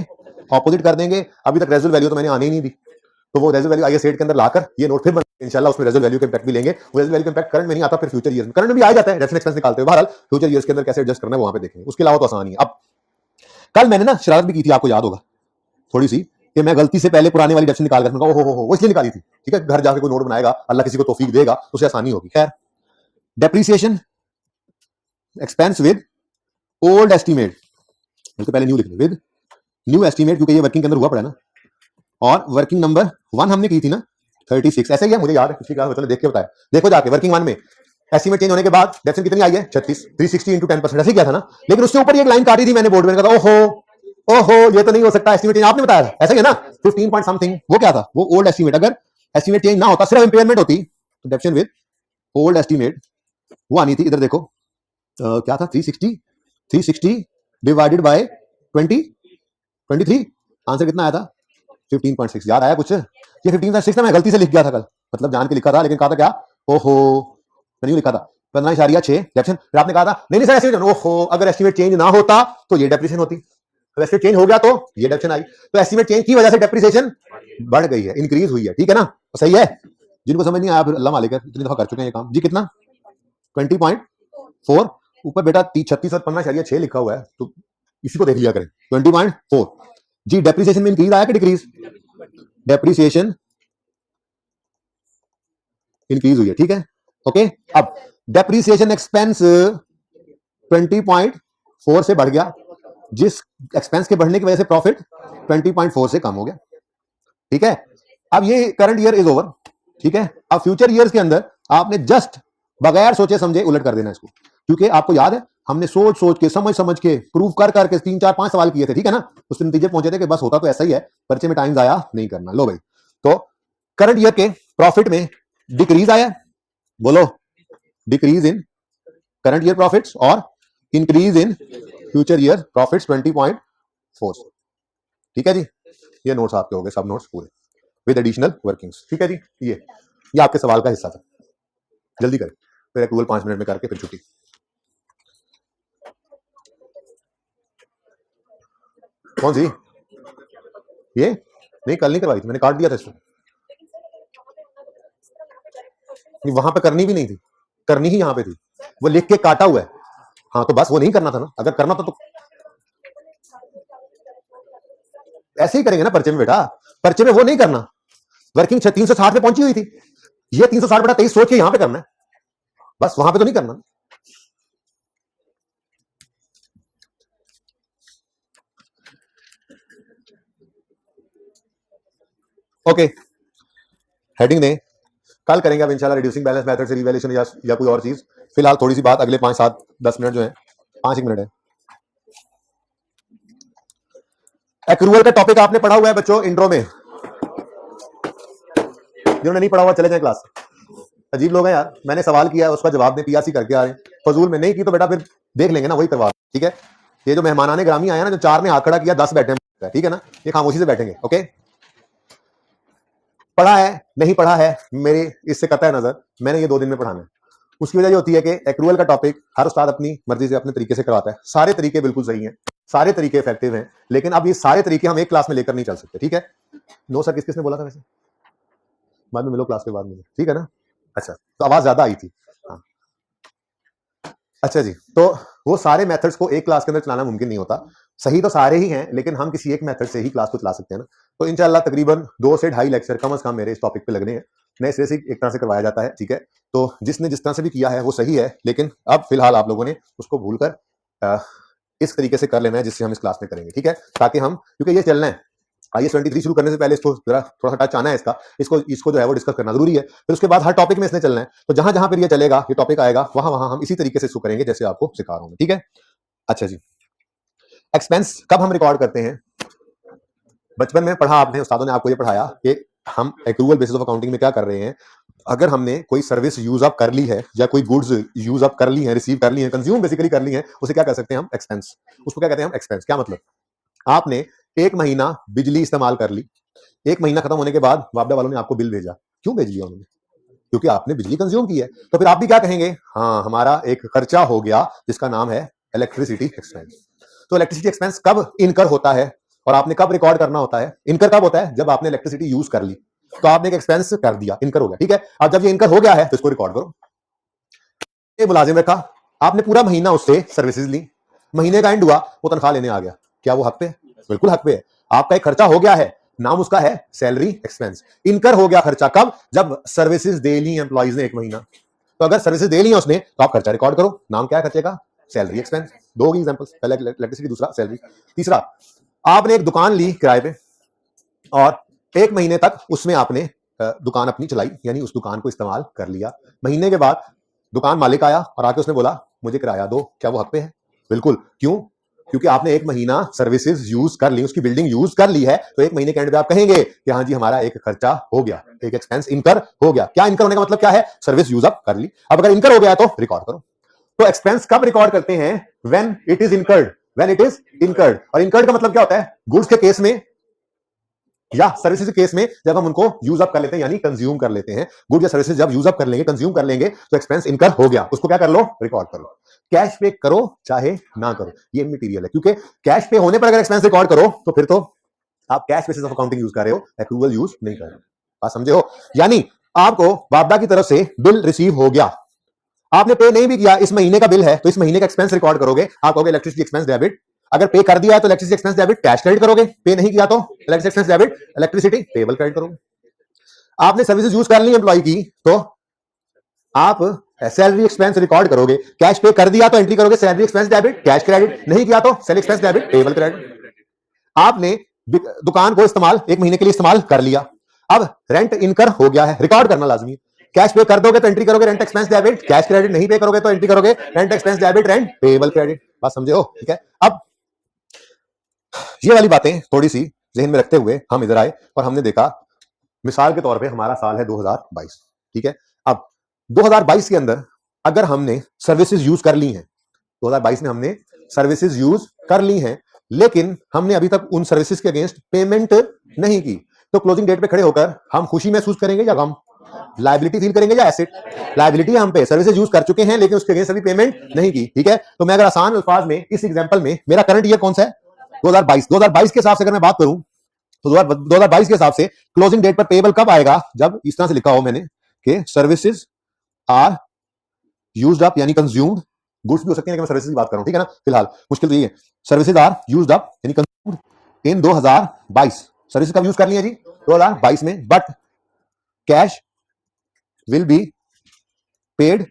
ऑपोजिट कर देंगे। अभी तक रेजल वैल्यू तो मैंने आने ही नहीं दी, तो वो रेजल वैल्यू आइए सेट के अंदर लाकर ये नोट फिर बन इंशाल्लाह, उसमें रेजल वैल्यू का इंपैक्ट भी लेंगे। वो रेजल वैल्यू का इंपैक्ट करंट में नहीं आता, फिर फ्यूचर ईयर्स में, करंट में भी आ जाता है, रेफरेंस एक्सपेंस निकालते हुए, बहरहाल फ्यूचर ईयर्स के अंदर कैसे एडजस्ट करना है वहां पे देखेंगे, उसके अलावा तो आसान ही है। अब कल मैंने ना शरारत भी की थी, आपको याद होगा थोड़ी सी, कि मैं गलती से पहले पुरानी वाली डेप्शन निकाल कर ओहो हो, वो इसलिए निकाली थी, ठीक है, घर जाके कोई नोट बनाएगा, अल्लाह किसी को तौफीक देगा तो उसे आसानी होगी। खैर, depreciation expense with old estimate, तो पहले न्यू लिख लो, विद न्यू एस्टीमेट, क्योंकि ये वर्किंग के अंदर हुआ पड़ा है ना, और वर्किंग नंबर 1 हमने की थी ना 36, ऐसे ही है, मुझे याद है पिछली क्लास में, चलो देख के बताया, देखो जाके वर्किंग 1 में एस्टीमेट चेंज होने के बाद डेप्शन कितनी आई है 36, 360 इंटू 10%, ऐसे किया था ना, लेकिन उससे ऊपर एक लाइन काटी थी मैंने बोर्ड में, कहा ओहो ये तो नहीं हो सकता, एस्टीमेट चेंज आपने बताया था, ऐसा ही है ना 15 पॉइंट समथिंग, वो क्या था, वो ओल्ड एस्टीमेट, अगर एस्टीमेट चेंज ना होता, सिर्फ इंपेयरमेंट होती, तो डेप्शन विद ओल्ड एस्टीमेट वो आनी थी, इधर देखो क्या था 360 डिवाइडेड बाय 23, आंसर कितना आया था 15.6, याद आया कुछ, ये 15.6 ना मैं गलती से लिख गया था कल, मतलब जान के लिखा था, लेकिन कहा था क्या, ओहो नहीं लिखा था 15.6 डेप्शन, फिर आपने कहा था नहीं सर एस्टीमेट, ओहो अगर एस्टीमेट चेंज ना होता तो ये डेप्रिसिएशन होती, तो एस्टीमेट चेंज हो गया तो ये डेप्शन आई, तो एस्टीमेट चेंज की वजह से डेप्रिसिएशन बढ़ गई है, इंक्रीज हुई है, ठीक है ना, तो सही है, जिनको समझ नहीं आया फिर अल्लाह मालिक है, इतनी दफा कर चुके हैं ये काम जी, कितना 20.4, ऊपर बेटा 36 और 15.6 लिखा हुआ है, तो इसी को देख लिया करें, 20.4 जी, डेप्रिसिएशन में इंक्रीज आया कि डिक्रीज, डेप्रिसिएशन इंक्रीज हुई है, ठीक है, ओके, अब डेप्रिसिएशन एक्सपेंस 20.4 से बढ़ गया, जिस एक्सपेंस के बढ़ने की वजह से प्रॉफिट 20.4 से कम हो गया, ठीक है, अब ये करंट ईयर इज ओवर, ठीक है, अब फ्यूचर ईयर्स के अंदर आपने जस्ट बगैर सोचे समझे उलट कर देना इसको, क्योंकि आपको याद है हमने सोच सोच के समझ के प्रूव कर करके 3 4 5 सवाल किए थे, ठीक है ना, उस नतीजे पहुंचे थे कि बस होता तो ऐसा ही है, पर्चे में टाइम जाया नहीं करना। लो भाई, तो करंट ईयर के प्रॉफिट में डिक्रीज आया, बोलो decrease in current year profits और increase in future year profits 20.4, ठीक है जी, ये नोट्स आपके हो गए, सब नोट्स पूरे विद एडिशनल वर्किंग्स, ठीक है जी, ये आपके सवाल का हिस्सा था, जल्दी करें, फिर अप्रूवल 5 मिनट में करके फिर छुट्टी। कौन सी, ये नहीं कल नहीं करवाई थी, मैंने काट दिया था इसको, वहां पे करनी भी नहीं थी, करनी ही यहाँ पे थी, वो लिख के काटा हुआ है, हाँ तो बस वो नहीं करना था ना, अगर करना था तो ऐसे ही करेंगे ना पर्चे में बेटा, पर्चे में वो नहीं करना, वर्किंग 360 पे पहुंची हुई थी, ये 360 बटा 23 सोच के यहां पे करना है, बस वहां पे तो नहीं करना। ओके, हेडिंग दें, कल करेंगे अब इंशाल्लाह रिड्यूसिंग बैलेंस मेथड से रिवैल्यूएशन या कोई और चीज, फिलहाल थोड़ी सी बात अगले 5 7 10 मिनट जो है, 5 मिनट है। एक्रूअल का टॉपिक आपने पढ़ा हुआ है बच्चों इंट्रो में, जिन्होंने नहीं पढ़ा हुआ चले जाए क्लास, अजीब लोग हैं यार, मैंने सवाल किया है उसका जवाब दें, पीआरसी करके आ रहे हैं, फजूल में नहीं की तो बेटा फिर देख लेंगे ना, वही करवा, ठीक है, ये जो मेहमानाने ग्रामी आया ना, जो 4 ने हाथ खड़ा किया 10 बैठे हैं, ठीक है ना, ये खामोशी से बैठेंगे, ओके, पढ़ा है नहीं पढ़ा है मेरी इससे कतई नजर, मैंने ये 2 दिन में पढ़ाना है, उसकी वजह ये होती है कि एक्रूअल का टॉपिक हर उस्ताद अपनी मर्जी से अपने तरीके से करवाता है, सारे तरीके बिल्कुल सही हैं, सारे तरीके इफेक्टिव हैं, लेकिन अब ये सारे तरीके हम एक क्लास में लेकर नहीं चल सकते, ठीक है, नो सर किसने बोला था वैसे, बाद में मिलो क्लास के बाद में, ठीक है ना, अच्छा तो आवाज ज्यादा आई थी, हाँ अच्छा जी, तो वो सारे मेथड्स को एक क्लास के अंदर चलाना मुमकिन नहीं होता, सही तो सारे ही हैं, लेकिन हम किसी एक मेथड से ही क्लास को चला सकते हैं ना, तो इंशाल्लाह तकरीबन 2 से 2.5 लेक्चर कम से कम मेरे इस टॉपिक पे लगने हैं, नए सिरे से एक तरह से करवाया जाता है, ठीक है, तो जिसने जिस तरह से भी किया है वो सही है, लेकिन अब फिलहाल आप लोगों ने उसको भूलकर इस तरीके से कर लेना है जिससे हम इस क्लास में करेंगे, ठीक है, ताकि हम, क्योंकि ये चलना है, आइए 23 शुरू करने से पहले इसको जरा थोड़ा सा टच आना है इसका, इसको जो है वो डिस्कस करना जरूरी है, फिर उसके बाद हर टॉपिक में इसने चलना है, तो जहां जहां पर ये चलेगा, ये टॉपिक आएगा, वहां वहां हम इसी तरीके से इसको करेंगे जैसे आपको सिखा रहा हूं, ठीक है, अच्छा जी, एक्सपेंस कब हम रिकॉर्ड करते हैं, बचपन में पढ़ा आपने, उस्तादों ने आपको ये पढ़ाया कि हम एक्रूअल बेसिस ऑफ अकाउंटिंग में क्या कर रहे हैं, अगर हमने कोई सर्विस यूज अप कर ली है या कोई गुड्स यूज अप कर ली है, रिसीव कर ली है, कंज्यूम बेसिकली कर ली है, उसे क्या कर सकते हैं हम एक्सपेंस, उसको क्या कहते हैं हम एक्सपेंस, क्या मतलब, आपने 1 महीना बिजली इस्तेमाल कर ली, 1 महीना खत्म होने के बाद वापडा वालों ने आपको बिल भेजा, क्यों भेज लिया उन्होंने, क्योंकि आपने बिजली कंज्यूम की है, तो फिर आप भी क्या कहेंगे, हाँ हमारा एक खर्चा हो गया जिसका नाम है इलेक्ट्रिसिटी एक्सपेंस, तो इलेक्ट्रिसिटी एक्सपेंस कब इनकर होता है और आपने कब रिकॉर्ड करना होता है, इनकर कब होता है, जब आपने इलेक्ट्रिसिटी यूज कर ली, तो आपने एक एक्सपेंस कर दिया, इनकर हो गया, ठीक है, अब जब ये इनकर हो गया है तो इसको रिकॉर्ड करो, ये मुलाजिम रखा, आपने पूरा महीना उससे सर्विसेज ली, महीने का एंड हुआ वो तनख्वाह लेने आ गया, क्या वो हक पे है? बिल्कुल हक पे है। आपका एक खर्चा हो गया है, नाम उसका है सैलरी एक्सपेंस। इनकर हो गया खर्चा कब? जब सर्विसेज दे ली एम्प्लॉइज ने 1 महीना। तो अगर सर्विसेज दे ली है उसने तो आप खर्चा रिकॉर्ड करो, नाम क्या है खर्चे का? Salary expense. दो एग्जांपल्स, पहला इलेक्ट्रिसिटी, दूसरा सैलरी। तीसरा, आपने एक दुकान ली किराए पे और 1 महीने तक उसमें आपने दुकान अपनी चलाई, यानी उस दुकान को इस्तेमाल कर लिया। महीने के बाद दुकान मालिक आया और आके उसने बोला मुझे किराया दो, क्या वो हक पे है? बिल्कुल। क्यों? क्योंकि आपने 1 महीना सर्विसेज यूज कर ली, उसकी बिल्डिंग यूज कर ली है, तो 1 महीने के एंड पे आप कहेंगे कि हाँ जी हमारा एक खर्चा हो गया, एक एक्सपेंस इनकर हो गया। क्या इनकर होने का मतलब क्या है? सर्विस यूज अप कर ली। अब अगर इनकर हो गया तो रिकॉर्ड करो। तो एक्सपेंस कब रिकॉर्ड करते हैं? When it is incurred. When it is incurred. और इनकर्ड का मतलब क्या होता है? गुड्स के केस में या सर्विसेज के केस में जब हम उनको यूज अप कर लेते हैं, यानी कंज्यूम कर लेते हैं। गुड या सर्विसेज जब यूज अप कर लेंगे, कंज्यूम कर लेंगे, तो एक्सपेंस इनकर हो गया, उसको क्या कर लो? रिकॉर्ड कर लो। कैश पे करो चाहे ना करो, ये मटेरियल है। क्योंकि कैश पे होने पर अगर एक्सपेंस रिकॉर्ड करो तो फिर तो आप cash basis of accounting use कर रहे हो, एक्रूवल यूज नहीं कर रहे हो। बात समझे हो? यानी आपको बाबदा की तरफ से बिल रिसीव हो गया, आपने पे नहीं भी किया, इस महीने का बिल है तो इस महीने का एक्सपेंस रिकॉर्ड करोगे। आप कहोगे इलेक्ट्रिसिटी एक्सपेंस डेबिट। अगर पे कर दिया है तो electricity expense debit cash credit करोगे, पे नहीं किया तो electricity expense debit electricity payable credit करोगे। आपने सर्विसेज यूज कर ली एम्प्लॉय की तो आप सैलरी एक्सपेंस रिकॉर्ड करोगे। कैश पे कर दिया तो एंट्री करोगे salary expense debit cash credit, नहीं किया तो salary expense debit payable credit. आपने दुकान को इस्तेमाल 1 महीने के लिए इस्तेमाल कर लिया, अब रेंट इनकर हो गया है, रिकॉर्ड करना लाजमी है। कैश पे कर दोगे तो एंट्री करोगे rent expense debit cash credit, नहीं पे करोगे तो एंट्री करोगे rent expense debit rent payable credit. बात समझे हो? ठीक है। अब ये वाली बातें थोड़ी सी जहन में रखते हुए हम इधर आए और हमने देखा, मिसाल के तौर पे हमारा साल है 2022, ठीक है। अब 2022 के अंदर अगर हमने सर्विसेज यूज कर ली हैं, 2022 में हमने सर्विसेज यूज कर ली हैं, लेकिन हमने अभी तक उन सर्विसेज के अगेंस्ट पेमेंट नहीं की, तो क्लोजिंग डेट पे खड़े होकर हम खुशी महसूस करेंगे या गम? लायबिलिटी फील करेंगे या एसेट? लायबिलिटी हम पे सर्विसेज यूज कर चुके हैं लेकिन उसके अगेंस्ट अभी पेमेंट नहीं की, ठीक है। तो मैं अगर आसान अल्फाज में इस एग्जांपल में, मेरा करंट ईयर कौन सा है? 2022 के हिसाब से अगर मैं बात करूं तो 2022 के हिसाब से क्लोजिंग डेट पर पेबल कब आएगा? जब इस तरह से लिखा हो मैंने कि सर्विसेज आर यूज्ड अप, यानी कंज्यूम्ड। गुड्स भी हो सकते हैं लेकिन मैं सर्विसेज की बात कर रहा हूं, ठीक है ना। फिलहाल मुश्किल तो ये है, सर्विसेज आर यूज्ड अप यानी कंज्यूम्ड इन 2022। सर्विसेज कब यूज कर ली है जी? 2022 में। But cash will be paid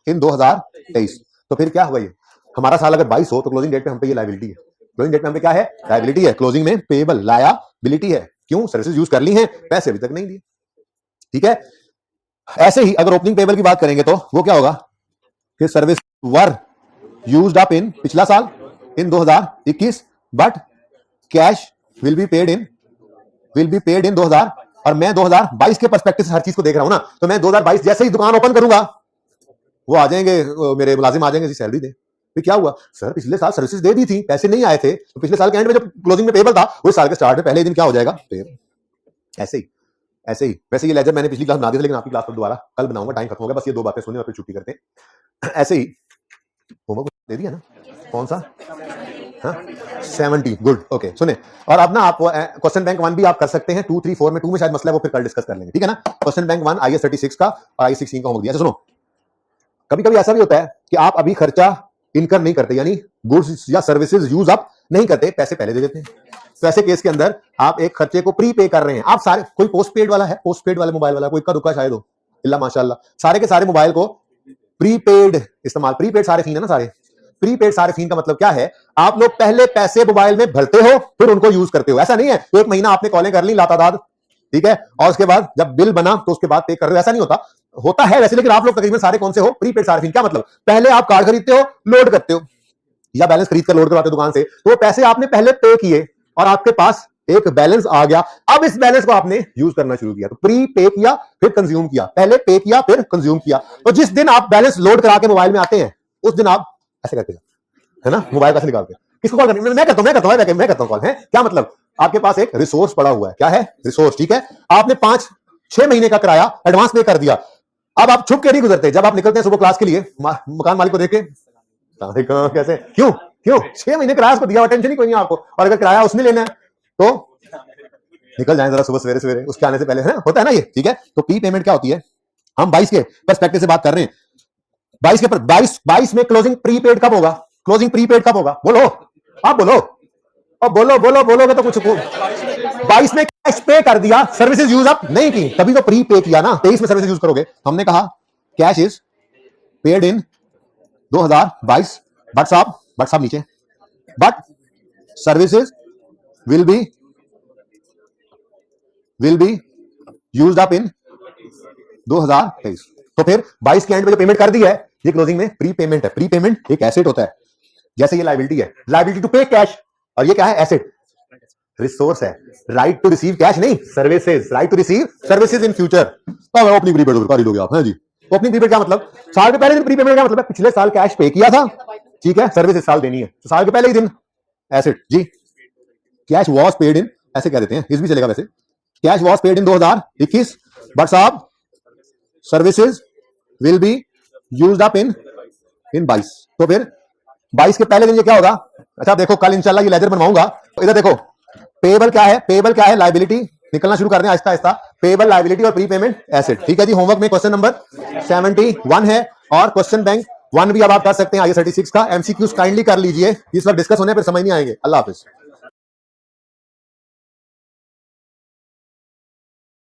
in 2023। तो फिर क्या हुआ? ये हमारा साल अगर 22 हो तो क्लोजिंग डेट पे हम पे ये लायबिलिटी है। क्लोजिंग डेट पे हम पे क्या है? लायबिलिटी है। क्लोजिंग में पेबल लायबिलिटी है। क्यों? सर्विसेज यूज कर ली हैं, पैसे अभी तक नहीं दिए, ठीक है। ऐसे ही अगर ओपनिंग पेबल की बात करेंगे तो वो क्या होगा कि सर्विस वर यूज्ड अप इन पिछला साल इन 2021, but cash will be paid in 2000। और मैं 2022 के पर्सपेक्टिव से हर चीज को देख रहा हूं ना, तो मैं 2022 जैसे ही दुकान ओपन करूंगा वो आ जाएंगे, मेरे मुलाजिम आ जाएंगे जी सैलरी दे। फिर क्या हुआ? सर पिछले साल सर्विसेज दे दी थी, पैसे नहीं आए थे, तो पिछले साल के एंड में जब क्लोजिंग में पेबल था वो साल के स्टार्ट में पहले दिन क्या हो जाएगा? पेबल। ऐसे ही वैसे ये लेजर मैंने पिछली क्लास बना दी थी लेकिन आपकी क्लास पर दोबारा कल बनाऊंगा, टाइम खत्म हो गया, बस ये 2 बातें सुनिए और फिर छुट्टी करते हैं। ऐसे ही होमवर्क दे दिया ना, कौन सा? 70, गुड, ओके। सुने, और अब ना आप क्वेश्चन बैंक 1 भी आप कर सकते हैं, 2, 3, 4 में 2 में शायद मसला है, वो फिर कल डिस्कस कर लेंगे, ठीक है ना। क्वेश्चन बैंक 1 IAS 36 का और IAS 16 का होमवर्क दिया। सुनो, कभी कभी ऐसा भी होता है कि आप अभी खर्चा इनकर नहीं करते, यानी गुड्स या सर्विसेज यूज अप नहीं करते, पैसे पहले दे देते हैं। तो ऐसे केस के अंदर आप एक खर्चे को प्री पे कर रहे हैं। आप सारे, कोई पोस्ट पेड वाला है, पोस्ट पेड वाले मोबाइल वाला, कोई इक्का दुक्का शायद हो, इल्ला माशाल्लाह, सारे के सारे मोबाइल को प्रीपेड इस्तेमाल, प्रीपेड सारे फीन है ना सारे। प्रीपेड सारे फीन का मतलब क्या है? आप लोग पहले पैसे मोबाइल में भरते हो फिर उनको यूज करते हो। ऐसा नहीं है 1 महीना आपने कॉलें कर ली लातादाद, ठीक है, और उसके बाद जब बिल बना तो उसके बाद पे कर रहे हो, ऐसा नहीं होता। होता है वैसे, लेकिन आप लोग तकरीबन सारे कौन से हो? प्रीपेड सारे फीन। क्या मतलब? पहले आप कार्ड खरीदते हो, लोड करते हो, या बैलेंस खरीद कर लोड करवाते हो दुकान से, तो वो पैसे आपने पहले पे किए और आपके पास एक बैलेंस आ गया। अब इस बैलेंस को आपने यूज करना शुरू किया, तो प्री पे किया फिर कंज्यूम किया, पहले पे किया फिर कंज्यूम किया। तो जिस दिन आप बैलेंस लोड करा के मोबाइल में आते हैं उस दिन आप ऐसे करते है ना, मोबाइल कैसे निकालते? किसको कॉल करनी? मैं करता हूं कॉल है। क्या मतलब? आपके पास एक रिसोर्स पड़ा हुआ है। क्या है? रिसोर्स, ठीक है। आपने 5-6 महीने का किराया एडवांस पे कर दिया। अब आप छुप के नहीं गुजरते, जब आप निकलते हैं सुबह क्लास के लिए, मकान मालिक को देख के कैसे, क्यों 6 महीने किराया उसको दिया हुआ, टेंशन ही कोई नहीं आपको, और अगर किराया उसने लेना है तो निकल जाए जरा सुबह सवेरे उसके आने से पहले, है होता है ना ये, ठीक है। तो प्री पेमेंट क्या होती है? हम 22 के पर्सपेक्टिव से बात कर रहे हैं। 22 में क्लोजिंग प्रीपेड कब होगा? क्लोजिंग प्रीपेड कब होगा? बोलो, आप बोलो। और बोलो बोलो बोलोगे तो कुछ 22 में कैश पे कर दिया, सर्विसेज यूज अप नहीं की, तभी तो प्री पे किया ना, 23 में सर्विसेज यूज करोगे। हमने कहा cash is paid in 2022, but साहब नीचे, but services will be used up इन 2023। तो फिर 22 के एंड पे जो पेमेंट कर दी है ये क्लोजिंग में प्री पेमेंट है। प्री पेमेंट एक एसेट होता है, जैसे ये लायबिलिटी है, लायबिलिटी टू पे कैश, और ये क्या है, एसेट, रिसोर्स है। राइट टू रिसीव कैश नहीं, services, right to receive services in future. Opening prepaid कर ही लोगे आप, हैं जी। ओपनिंग प्रीपेड क्या मतलब, साल के पहले दिन प्री पेमेंट का मतलब है पिछले साल कैश पे किया था, ठीक है, सर्विस इस साल देनी है, तो साल के पहले ही दिन एसेट जी। कैश वॉज पेड इन ऐसे कह देते हैं, इस भी चलेगा वैसे, cash was paid in 2021, but साहब services will be used up in 22। तो फिर 22 के पहले दिन ये क्या होगा, अच्छा देखो कल इंशाल्लाह ये लेजर बनवाऊंगा, तो इधर देखो पेबल क्या है, पेबल क्या है, लायबिलिटी, निकलना शुरू कर दें आहिस्ता आहिस्ता, पेबल, लायबिलिटी और प्री पेमेंट एसेट, ठीक है जी। होमवर्क में क्वेश्चन नंबर 71 है और क्वेश्चन बैंक 1 भी अब आप कर सकते हैं IAS 36 का। एमसीक्यूज काइंडली कर लीजिए, इस वक्त डिस्कस होने पर समझ नहीं आएंगे। अल्लाह हाफिज।